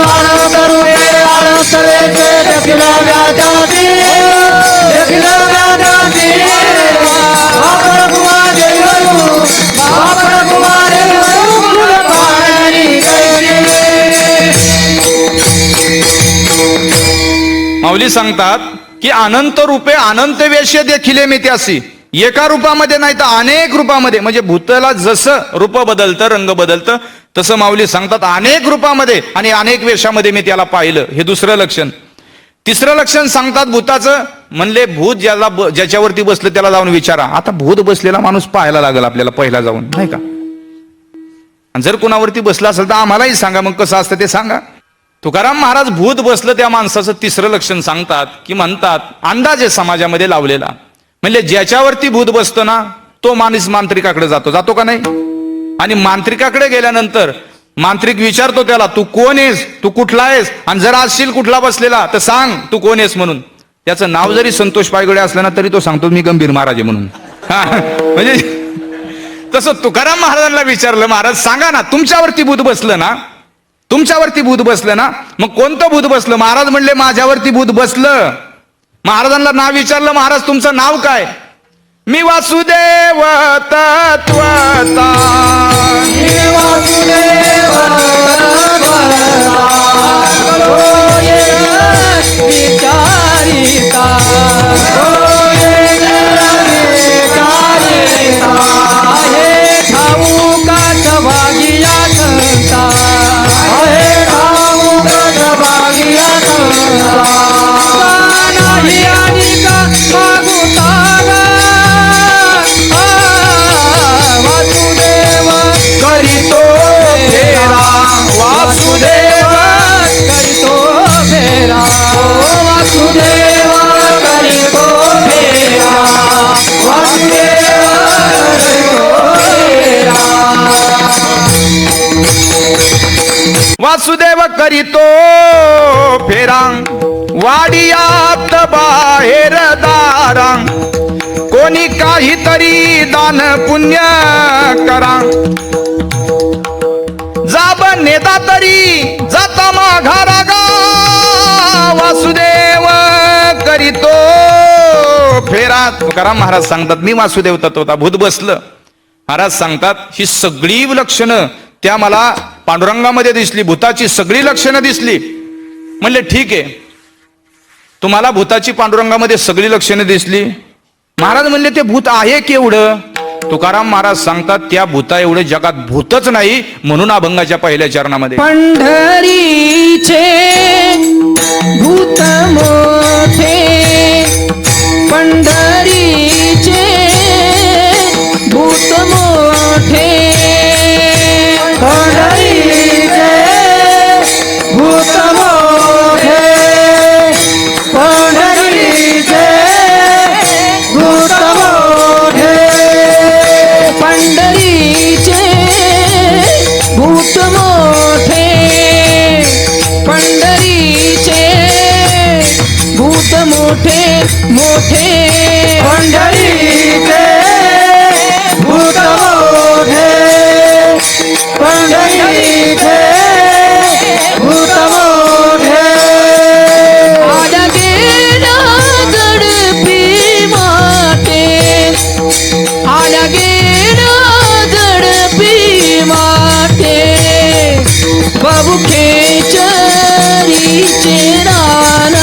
अनंत रूपे अनंत मेसी देखिले म्या त्याचे माऊली सांगतात की अनंत रूपे अनंत वेश्य देखिले मी त्यासी एका रूपामध्ये नाही तर अनेक रूपामध्ये म्हणजे भूताला जसं रूप बदलतं रंग बदलतं तसं माऊली सांगतात अनेक रूपामध्ये आणि अनेक वेशामध्ये मी त्याला पाहिलं. हे दुसरं लक्षण. तिसरं लक्षण सांगतात भूताचं म्हणले भूत ज्याच्यावरती बसलं त्याला जाऊन विचारा. आता भूत बसलेला माणूस पाहायला लागेल आपल्याला पहिला जाऊन नाही का. जर कुणावरती बसला असेल तर आम्हालाही सांगा मग कसं असतं ते सांगा. तुकाराम महाराज भूत बसलं त्या माणसाचं तिसरं लक्षण सांगतात की म्हणतात अंदाजे समाजामध्ये लावलेला म्हणजे ज्याच्यावरती भूत बसतं ना तो माणूस मांत्रिकाकडे जातो का नाही. आणि मांत्रिकाकडे गेल्यानंतर मांत्रिक विचारतो त्याला तू कोण आहेस तू कुठला आहेस आणि जर असशील कुठला बसलेला तर सांग तू कोण आहेस म्हणून. त्याचं नाव जरी संतोष पायगुडे असलं ना तरी तो सांगतो मी गंभीर महाराज आहे म्हणून. म्हणजे तसं तुकाराम महाराजांना विचारलं महाराज सांगा ना तुमच्यावरती भूत बसलं ना तुमच्यावरती भूत बसलं ना मग कोणतं भूत बसलं. महाराज म्हणले माझ्यावरती भूत बसलं. महाराजांना नाव विचारलं महाराज तुमचं नाव काय. मी वासुदेव तत्वता वासुदेव करीतो फेरा वाडियात बाहेर दारा कोणी काहीतरी दान पुण्य करा जाब नेता तरी जाता माघारा गा वासुदेव करीतो फेरा. तुकाराम महाराज सांगतात मी वासुदेव तत्वता भूत बसलं. महाराज सांगतात ही सगळी लक्षणं त्या मला पांडुरंगामध्ये दिसली. भूताची सगळी लक्षणं दिसली. म्हणले ठीक आहे तुम्हाला भूताची पांडुरंगामध्ये सगळी लक्षणं दिसली. महाराज म्हणले ते भूत आहे केवढं. तुकाराम महाराज सांगतात त्या भूता एवढे जगात भूतच नाही म्हणून अभंगाच्या पहिल्या चरणामध्ये पंढरीचे भूत मोठे पंढरीचे भूत मोठे पंढरीचे भूत मोठे पंढरीचे भूत मोठे पंढरीचे भूत मोठे पंढरीचे भूत मोठे मोठे पंढरीचे भूत मोठे पंढरीचे भूत मोठे आला गेला गडपी माटे आला गेला गडपी माटे बाबुखे चरीचे रान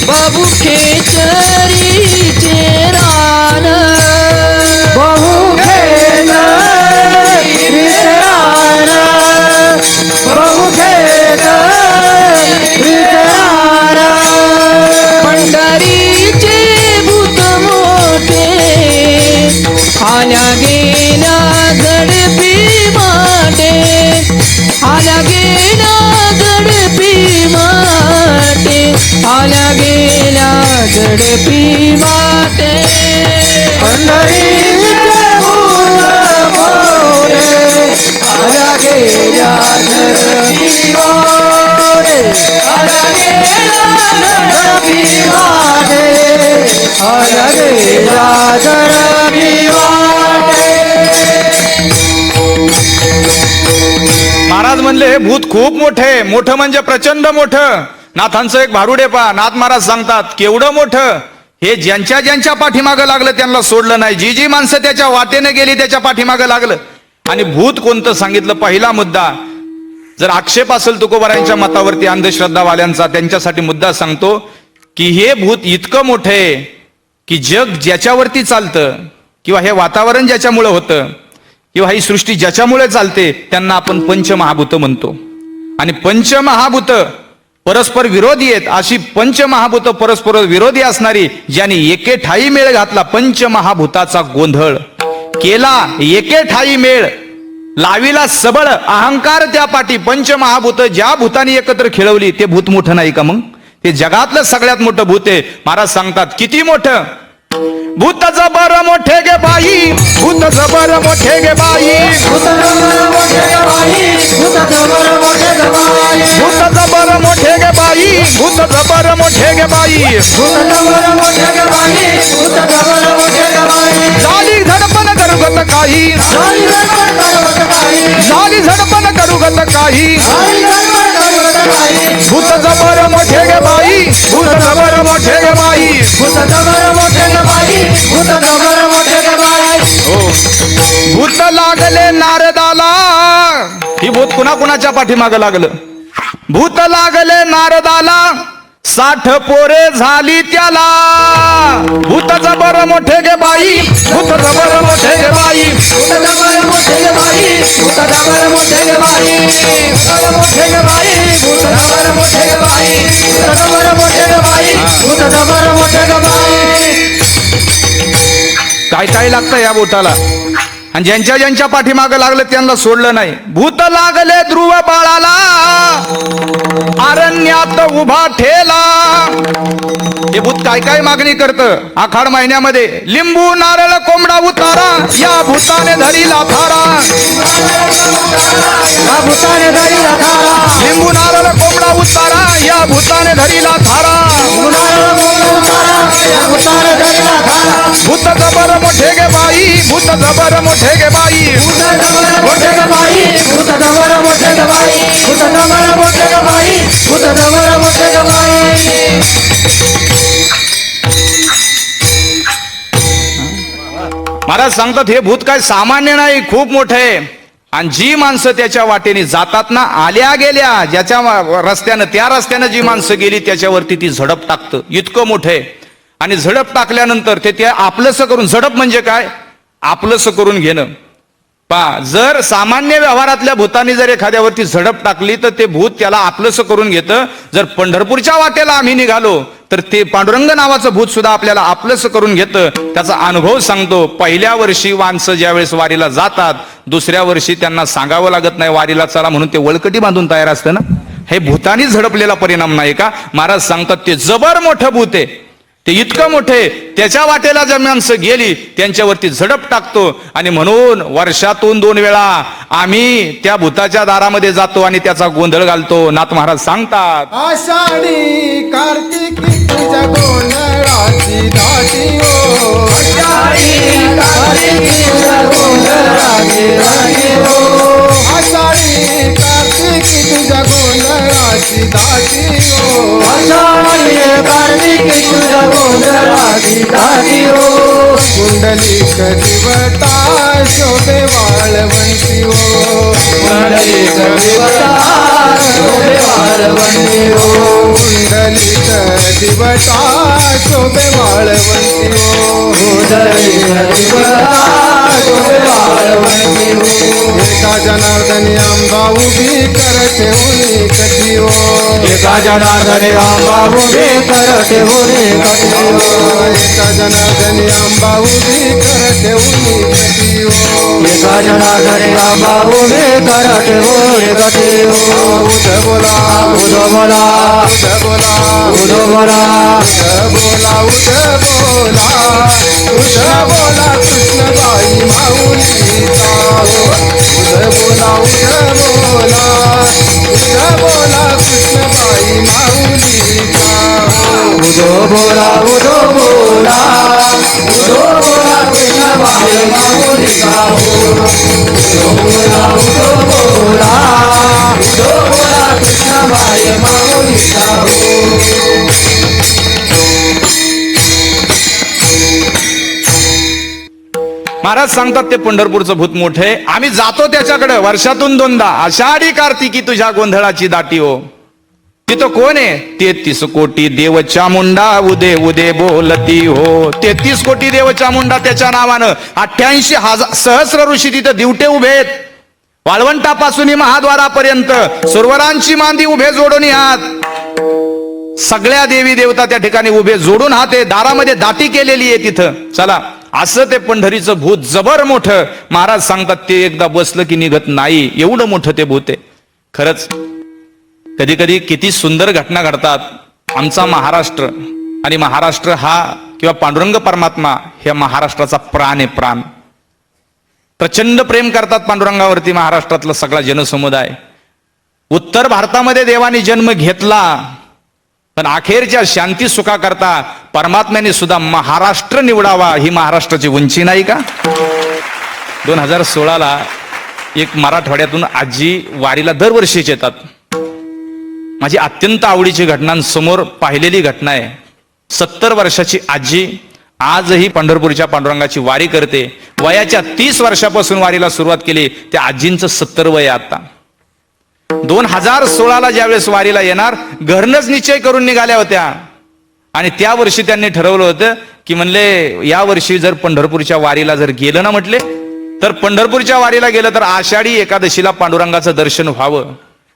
बाबुखे चरीचे रान बाबुखे चरीचे रान बाबुखे चरीचे रान पंढरीचे भूत मोठे आल्या गेला गडपी माटे आल्या गेला गडपी माटे झडपी वाटे पंढरीचे भूत मोरे आल्या गेल्या झडपी वाटे आल्या गेल्या झडपी वाटे आल्या गेल्या झडपी वाटे. महाराज म्हणले हे भूत खूप मोठे, मोठं म्हणजे प्रचंड मोठं. नाथांचं एक भारुडे पा नाथ महाराज सांगतात केवढं मोठं, हे ज्यांच्या ज्यांच्या पाठीमागं लागलं त्यांना सोडलं नाही. जी जी माणसं त्याच्या वाटेने गेली त्याच्या पाठीमागं लागलं. आणि भूत कोणतं सांगितलं, पहिला मुद्दा. जर आक्षेप असेल तुकोबारायांच्या मतावरती अंधश्रद्धावाल्यांचा, त्यांच्यासाठी मुद्दा सांगतो की हे भूत इतकं मोठं आहे की जग ज्याच्यावरती चालतं किंवा हे वातावरण ज्याच्यामुळे होतं किंवा ही सृष्टी ज्याच्यामुळे चालते त्यांना आपण पंचमहाभूत म्हणतो. आणि पंचमहाभूत परस्पर विरोधी आहेत. अशी पंचमहाभूत परस्पर विरोधी असणारी ज्यांनी एके ठाई मेळ घातला, पंचमहाभूताचा गोंधळ केला, एके ठाई मेळ लाविला सबळ अहंकार त्या पाठी. पंचमहाभूत ज्या भूतानी एकत्र खेळवली ते भूत मोठं नाही का? मग ते जगातलं सगळ्यात मोठं भूत आहे. महाराज सांगतात किती मोठं. भूत जबर मोठे गे बाई, भूत जबर मोठे गे बाई, भूत जबर मोठे गे बाई, भूत जबर मोठे गे बाई, भूत जबर मोठे गे बाई, भूत जबर मोठे गे बाई. भूत जबर मोठे गे बाई, भूत जबर मोठे गे बाई. झाली झडपण करुगत काही, झाली झडपड करवत बाई, झाली झडपण करुगत काही. झाली झडपड करवत बाई. भूत जबर मोठे गे बाई, भूत जबर मोठे गे बाई. भूत जबर मोठे गे बाई, भूत जबर मोठे गे बाई. हो, भूत लागले नारदाला. ही भूत कुणाकुणाच्या पाठीमागं लागलं? भूत लागले नारदाला, 60 पोरे झाली त्याला. भूत जबर मोठे गे बाई, भूत जबर मोठे गे बाई. भूत जबर मोठे गे बाई, भूत जबर मोठे गे बाई, भूत मोठे गे बाई, भूत जबर मोठे गे बाई, भूत जबर मोठे गे बाई, भूत जबर मोठे गे बाई. काय काय लागतं या भूताला. आणि ज्यांच्या ज्यांच्या पाठीमागं लागलं त्यांना सोडलं नाही. भूत लागले ध्रुव बाळाला, अरण्यात उभा ठेला. हे भूत काय काय मागणी करतं आखाड महिन्यामध्ये? लिंबू नारळ कोंबडा उतारा, या भूताने धरीला थारा. या भूताने धरीला थारा, लिंबू नारळ कोंबडा उतारा, या भूताने धरीला थारा. गुणाला बोलू तारा, या भूताने धरीला थारा. भूत जबर मोठे गे बाई, भूत जबर मोठे गे बाई. भूत जबर मोठे गे बाई, भूत जबर मोठे गे बाई, भूत जबर मोठे गे बाई, भूत जबर मोठे गे बाई. महाराज सांगतात हे भूत काय सामान्य नाही, खूप मोठं आहे. आणि जी माणसं त्याच्या वाटेने जातात ना, आल्या गेल्या ज्याच्या रस्त्यानं, त्या रस्त्यानं जी माणसं गेली त्याच्यावरती ती झडप टाकतं. इतकं मोठं आहे. आणि झडप टाकल्यानंतर ते आपलंसं करून, झडप म्हणजे काय? आपलंसं करून घेणं. जर सामान्य व्यवहारातल्या भूतांनी जर एखाद्यावरती झडप टाकली तर ते भूत त्याला आपलंसं करून घेतं. जर पंढरपूरच्या वाटेला आम्ही निघालो तर ते पांडुरंग नावाचं भूत सुद्धा आपल्याला आपलंसं करून घेतं. त्याचा अनुभव सांगतो. पहिल्या वर्षी माणसं ज्यावेळेस वारीला जातात, दुसऱ्या वर्षी त्यांना सांगावं लागत नाही वारीला चला म्हणून, ते वळकटी बांधून तयार असतं ना. हे भूतानी झडपलेला परिणाम नाही का? महाराज सांगतात ते जबर मोठं भूत आहे. ते इतकं मोठे, त्याच्या वाटेला जर माणसं गेली त्यांच्यावरती झडप टाकतो. आणि म्हणून वर्षातून 2 वेळा आम्ही त्या भूताच्या दारामध्ये जातो आणि त्याचा गोंधळ घालतो. नाथ महाराज सांगतात आषाढी कार्तिकी तुझ्या गोंधळाची दाटी हो. आषाढी कार्तिकी तुझ्या गोंधळाची दाटी हो. आषाढी कार्तिकी तुझ्या गोंधळाची दाटी हो. आषाढी कार्तिकी तुझ्या गोंधळाची दाटी हो. कुंडलिक दिवटा शोभे वाळवंती हो. कुंडलिक दिवटा शोभे वाळवंती हो. कुंडलिक दिवटा शोभे वाळवंती हो. कुंडलिक दिवटा शोभे वाळवंती हो. एका जनार्दनी आंबा उभी कर ठेवून कधी हो. एका जनार्दनी आंबा उभे कर ठेवून कधी हो. एका जनार्दनी आंबा उभी कर ठेवून कधी हो. एका जनार्दनी आंबा उभे कर ठेवून मोठे हो उद बोला उद बोला उद बोला उद बोला उद बोला कृष्णबाई माऊलीचा हो उद बोला कृष्णबाई माऊलीचा हो उद बोला उद बोला कृष्णबाई माऊलीचा हो उद बोला कृष्णबाई माऊलीचा हो महाराज सांगतात ते पंढरपूरचं भूत मोठे, आम्ही जातो त्याच्याकडे वर्षातून दोनदा, आषाढी कार्तिकी तुझ्या गोंधळाची दाटी हो. तिथं कोण आहे? 33 कोटी देव चामुंडा उदे उदे बोलती हो. 33 कोटी देव चामुंडा त्याच्या नावानं 88,000 सहस्र ऋषी तिथं दिवटे उभे आहेत. वाळवंटापासून महाद्वारापर्यंत सुरवरांची मांदी उभे जोडून हात, सगळ्या देवी देवता त्या ठिकाणी उभे जोडून हात आहे. दारामध्ये दाटी केलेली आहे तिथं. चला, असं ते पंढरीचं भूत जबर मोठं. महाराज सांगतात ते एकदा बसलं की निघत नाही, एवढं मोठं ते भूत आहे. खरंच कधी कधी किती सुंदर घटना घडतात. आमचा महाराष्ट्र आणि महाराष्ट्र हा किंवा पांडुरंग परमात्मा ह्या महाराष्ट्राचा प्राण आहे. प्राण प्रचंड प्रेम करतात पांडुरंगावरती महाराष्ट्रातला सगळा जनसमुदाय. उत्तर भारतामध्ये देवाने जन्म घेतला, पण अखेरच्या शांती सुखा करता परमात्म्याने सुद्धा महाराष्ट्र निवडावा, ही महाराष्ट्राची उंची नाही का? 2016ला एक मराठवाड्यातून आजी वारीला दरवर्षीच येतात. माझी अत्यंत आवडीची घटना समोर पाहिलेली घटना आहे. 70 वर्षाची आजी आजही पंढरपूरच्या पांडुरंगाची वारी करते. वयाच्या 30 वर्षापासून वारीला सुरुवात केली. त्या आजींचं 70 वय आता. 2016ला ज्यावेळेस वारीला येणार घरनच निश्चय करून निघाल्या होत्या, आणि त्या वर्षी त्यांनी ठरवलं होतं की म्हणले या वर्षी जर पंढरपूरच्या वारीला जर गेलं ना म्हटले, तर पंढरपूरच्या वारीला गेलं तर आषाढी एकादशीला पांडुरंगाचं दर्शन व्हावं,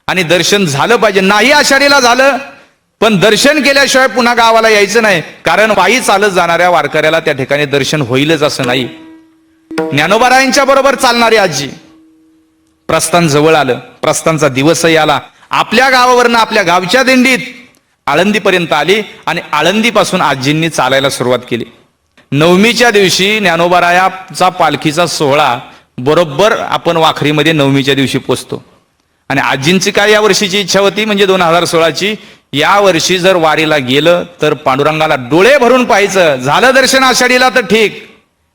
आणि दर्शन झालं पाहिजे. नाही आषाढीला झालं, पण दर्शन केल्याशिवाय पुन्हा गावाला यायचं नाही, कारण पायी चालत जाणाऱ्या वारकऱ्याला त्या ठिकाणी दर्शन होईलच असं नाही. ज्ञानोबारायांच्या बरोबर चालणारी आजी, प्रस्थान जवळ आलं, प्रस्थानचा दिवसही आला. आपल्या गावावरनं आपल्या गावच्या दिंडीत आळंदीपर्यंत आली, आणि आळंदीपासून आजींनी चालायला सुरुवात केली. नवमीच्या दिवशी ज्ञानोबारायाचा पालखीचा सोहळा बरोबर आपण वाखरीमध्ये नवमीच्या दिवशी पोचतो. आणि आजींची काय या वर्षीची इच्छा होती, म्हणजे 2016ची, या वर्षी जर वारीला गेलं तर पांडुरंगाला डोळे भरून पाहायचं. झालं दर्शन आषाढीला तर ठीक,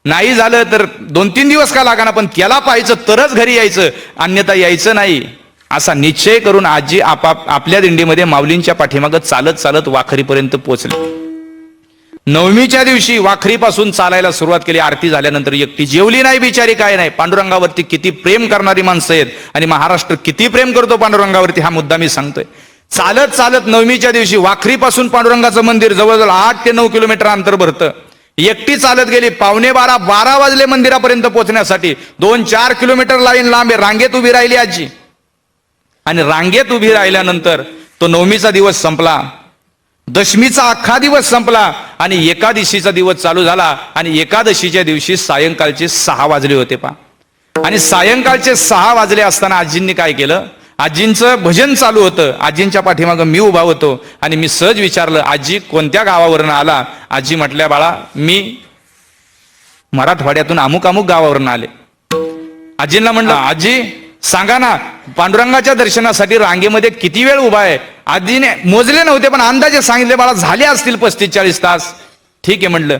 नाही झालं तर 2-3 दिवस का लागाना, पण त्याला पाहायचं तरच घरी यायचं, अन्यथा यायचं नाही, असा निश्चय करून आजी आपल्या दिंडीमध्ये माऊलींच्या पाठीमागं चालत चालत वाखरीपर्यंत पोहोचले. नवमीच्या दिवशी वाखरीपासून चालायला सुरुवात केली. आरती झाल्यानंतर एकटी जेवली नाही बिचारी, काय नाही. पांडुरंगावरती किती प्रेम करणारी माणसं आहेत, आणि महाराष्ट्र किती प्रेम करतो पांडुरंगावरती, हा मुद्दा मी सांगतोय. चालत चालत नवमीच्या दिवशी वाखरीपासून पांडुरंगाचं मंदिर जवळजवळ 8 ते 9 किलोमीटर अंतर भरतं. एकटी चालत गेली. 11:15-12 वाजले मंदिरापर्यंत पोहोचण्यासाठी. 2-4 किलोमीटर लाईन लांब आहे. रांगेत उभी राहिली आजी, आणि रांगेत उभी राहिल्यानंतर तो नवमीचा दिवस संपला, दशमीचा अख्खा दिवस संपला, आणि एकादशीचा दिवस चालू झाला. आणि एकादशीच्या दिवशी सायंकाळचे 6 वाजले होते पा. आणि सायंकाळचे 6 वाजले असताना आजींनी काय केलं, आजींचं भजन चालू होतं. आजींच्या पाठीमागं मी उभा होतो, आणि मी सहज विचारलं, आजी कोणत्या गावावरून आला? आजी म्हटल्या, बाळा मी मराठवाड्यातून अमुक अमुक गावावरून आले. आजींना म्हणलं, आजी सांगा ना, पांडुरंगाच्या दर्शनासाठी रांगेमध्ये किती वेळ उभा आहे? आजीने मोजले नव्हते, पण अंदाजे सांगितले, बाळा झाले असतील 35-40 तास. ठीक आहे म्हटलं.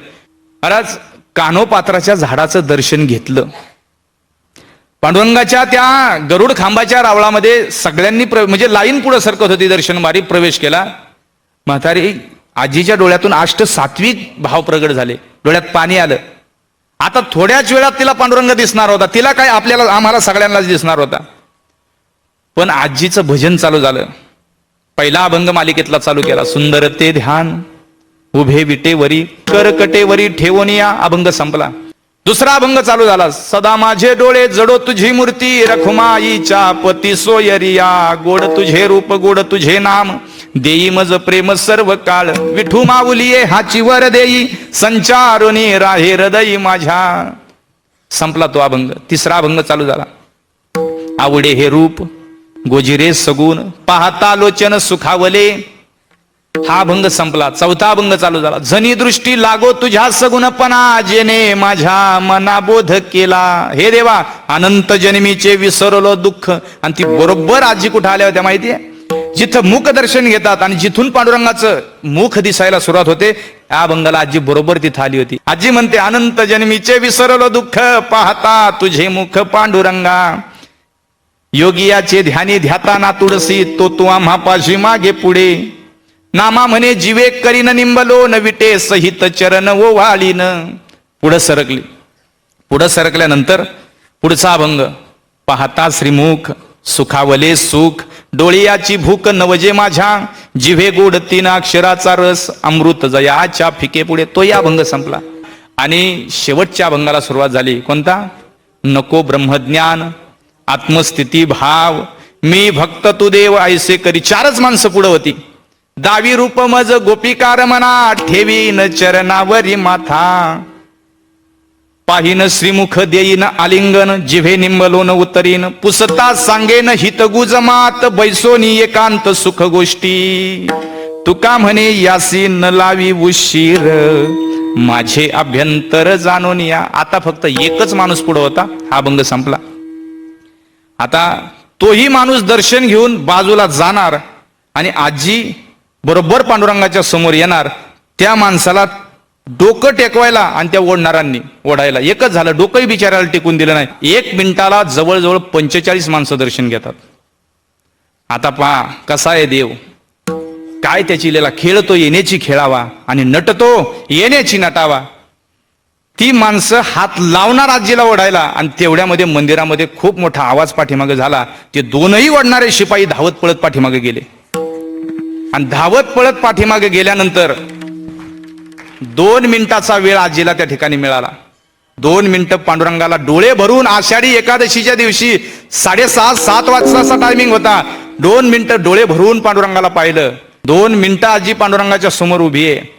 महाराज कानोपात्राच्या झाडाचं दर्शन घेतलं. पांडुरंगाच्या त्या गरुड खांबाच्या रावळामध्ये सगळ्यांनी म्हणजे लाईन पुढे सरकत होती दर्शनवारी. प्रवेश केला. म्हातारी आजीच्या डोळ्यातून सात्विक भाव प्रगट झाले, डोळ्यात पाणी आलं. आता थोड्याच वेळात तिला पांडुरंग दिसणार होता. तिला काय, आपल्याला आम्हाला सगळ्यांनाच दिसणार होता. पण आजीचं भजन चालू झालं. पहिला अभंग मालिकेतला चालू केला, सुंदर ते ध्यान उभे विटेवरी करकटेवरी ठेवून या. अभंग संपला. दुसरा अभंग चालू झाला, सदा माझे डोळे जडो तुझी मूर्ती, रखुमाईच्या पती सोयरिया, गोड तुझे रूप गोड तुझे नाम, देई मज प्रेम सर्व काळ, विठू माऊलिये हाची वर देई, संचारुनी राहे हृदयी माझ्या. संपला तो अभंग. तिसरा अभंग चालू झाला, आवडे हे रूप गोजिरे सगुण पाहता लोचन सुखावले. हा भंग संपला. चौथा भंग चालू झाला. जनी दृष्टी लागो तुझ्या सगुणपणा जेने माझ्या मना बोध केला. हे देवा, अनंत जन्मीचे विसरलो दुःख. आणि ती बरोबर आजी कुठं आल्या होत्या माहितीये? जिथं मुख दर्शन घेतात आणि जिथून पांडुरंगाचं मुख दिसायला सुरुवात होते, या भंगाला आजी बरोबर तिथं आली होती. आजी म्हणते, अनंत जन्मीचे विसरलो दुःख पाहता तुझे मुख पांडुरंगा. योगियाचे ध्यानी ध्याता ना तुळसी तो तू आम्हा पाशी मागे पुढे. नामा म्हणे जीवे करीन निंबलो न विटे सहित चरण ओवाळीन. पुढं सरकली. पुढं सरकल्यानंतर पुढचा अभंग. पाहता श्रीमुख सुखावले सुख डोळियाची भूक नवजे माझ्या जिव्हे गोड तीन अक्षराचा रस अमृत जयाच्या फिके पुढे. तो या भंग संपला. आणि शेवटच्या भंगाला सुरुवात झाली. कोणता? नको ब्रह्मज्ञान आत्मस्थिती भाव मी भक्त तू देव ऐसे करी. चारच माणसं पुढं होती. दावी रूप मज गोपिकार मना ठेवीन चरणावरी माथा. पाहिन श्रीमुख देईन आलिंगन जिव्हे निंबलोन उतरीन. पुसता सांगेन हितगुज मात बैसोनी एकांत सुख गोष्टी. तुका म्हणे यासी न लावी उशीर माझे अभ्यंतर जाणून या. आता फक्त एकच माणूस पुढे होता. हा भंग संपला. आता तोही माणूस दर्शन घेऊन बाजूला जाणार आणि आजी बरोबर पांडुरंगाच्या समोर येणार. त्या माणसाला डोकं टेकवायला आणि त्या ओढणाऱ्यांनी ओढायला एकच झालं. डोकंही बिचारायला टिकून दिलं नाही. 1 मिनिटाला जवळजवळ 45 माणसं दर्शन घेतात. आता पहा कसा आहे देव, काय त्याची लीला. खेळतो येण्याची खेळावा आणि नटतो येण्याची नटावा. ती माणसं हात लावणार आजीला ओढायला आणि तेवढ्यामध्ये मंदिरामध्ये खूप मोठा आवाज पाठीमागे झाला. ते दोनही ओढणारे शिपाई धावत पळत पाठीमागे गेले. आणि धावत पळत पाठीमागे गेल्यानंतर 2 मिनिटाचा वेळ आजीला त्या ठिकाणी मिळाला. 2 मिनिटं पांडुरंगाला डोळे भरून. आषाढी एकादशीच्या दिवशी 6:30-7 वाजताचा टायमिंग होता. 2 मिनिटं डोळे भरून पांडुरंगाला पाहिलं. 2 मिनिटं आजी पांडुरंगाच्या समोर उभी आहे.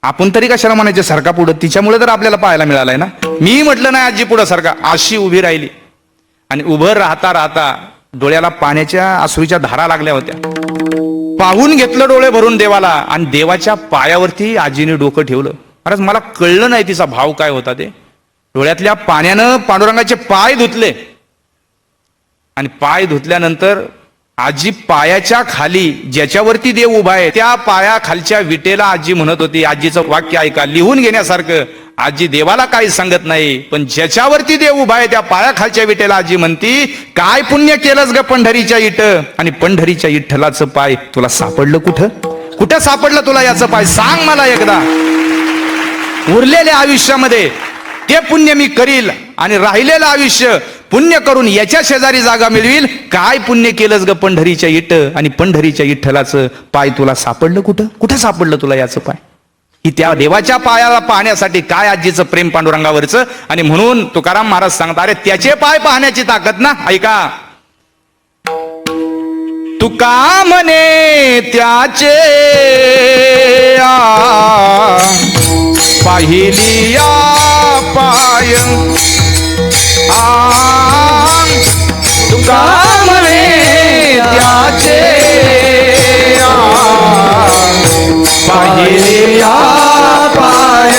आपण तरी कशाला म्हणायचे सारखा पुढं, तिच्यामुळे तर आपल्याला पाहायला मिळालाय ना. मी म्हटलं नाही आजी पुढं सारखा. अशी उभी राहिली आणि उभं राहता राहता डोळ्याला पाण्याच्या अश्रूच्या धारा लागल्या होत्या. पाहून घेतलं डोळे भरून देवाला आणि देवाच्या पायावरती आजीने डोकं ठेवलं. अरे मला कळलं नाही तिचा भाव काय होता ते. डोळ्यातल्या पाण्यानं पांडुरंगाचे पाय धुतले आणि पाय धुतल्यानंतर आजी पायाच्या खाली ज्याच्यावरती देव उभा आहे त्या पायाखालच्या विटेला आजी म्हणत होती. आजीचं वाक्य ऐका, लिहून घेण्यासारखं. आजी देवाला काही सांगत नाही, पण ज्याच्यावरती देव उभा आहे त्या पायाखालच्या विटेला आजी म्हणती, काय पुण्य केलंस ग पंढरीच्या इट. आणि पंढरीच्या इठ्ठलाचं पाय तुला सापडलं कुठं? कुठं सापडलं तुला याचं पाय? सांग मला एकदा. उरलेल्या आयुष्यामध्ये ते पुण्य मी करील आणि राहिलेलं आयुष्य पुण्य करून याच्या शेजारी जागा मिळवील. काय पुण्य केलंस ग पंढरीच्या इट आणि पंढरीच्या इठ्ठलाचं पाय तुला सापडलं कुठं? कुठं सापडलं तुला याचं पाय? ही त्या देवाच्या पायाला पाहण्यासाठी काय आजीचं प्रेम पांडुरंगावरचं. आणि म्हणून तुकाराम महाराज सांगतात, अरे त्याचे पाय पाहण्याची ताकद ना. ऐका, तुका म्हणे त्याचे पाहिली पाय. तुका म्हणे त्याचे पाहिली पाय.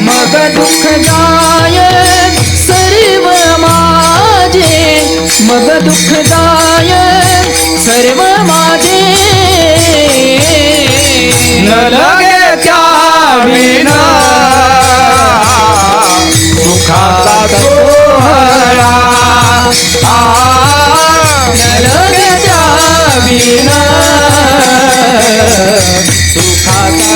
मग दुःख जाय सर्व माझे, मग दुःख जाय सर्व माझे. न लगे त्याविना सुखाचा सोहळा न लगे त्याविना सुखाचा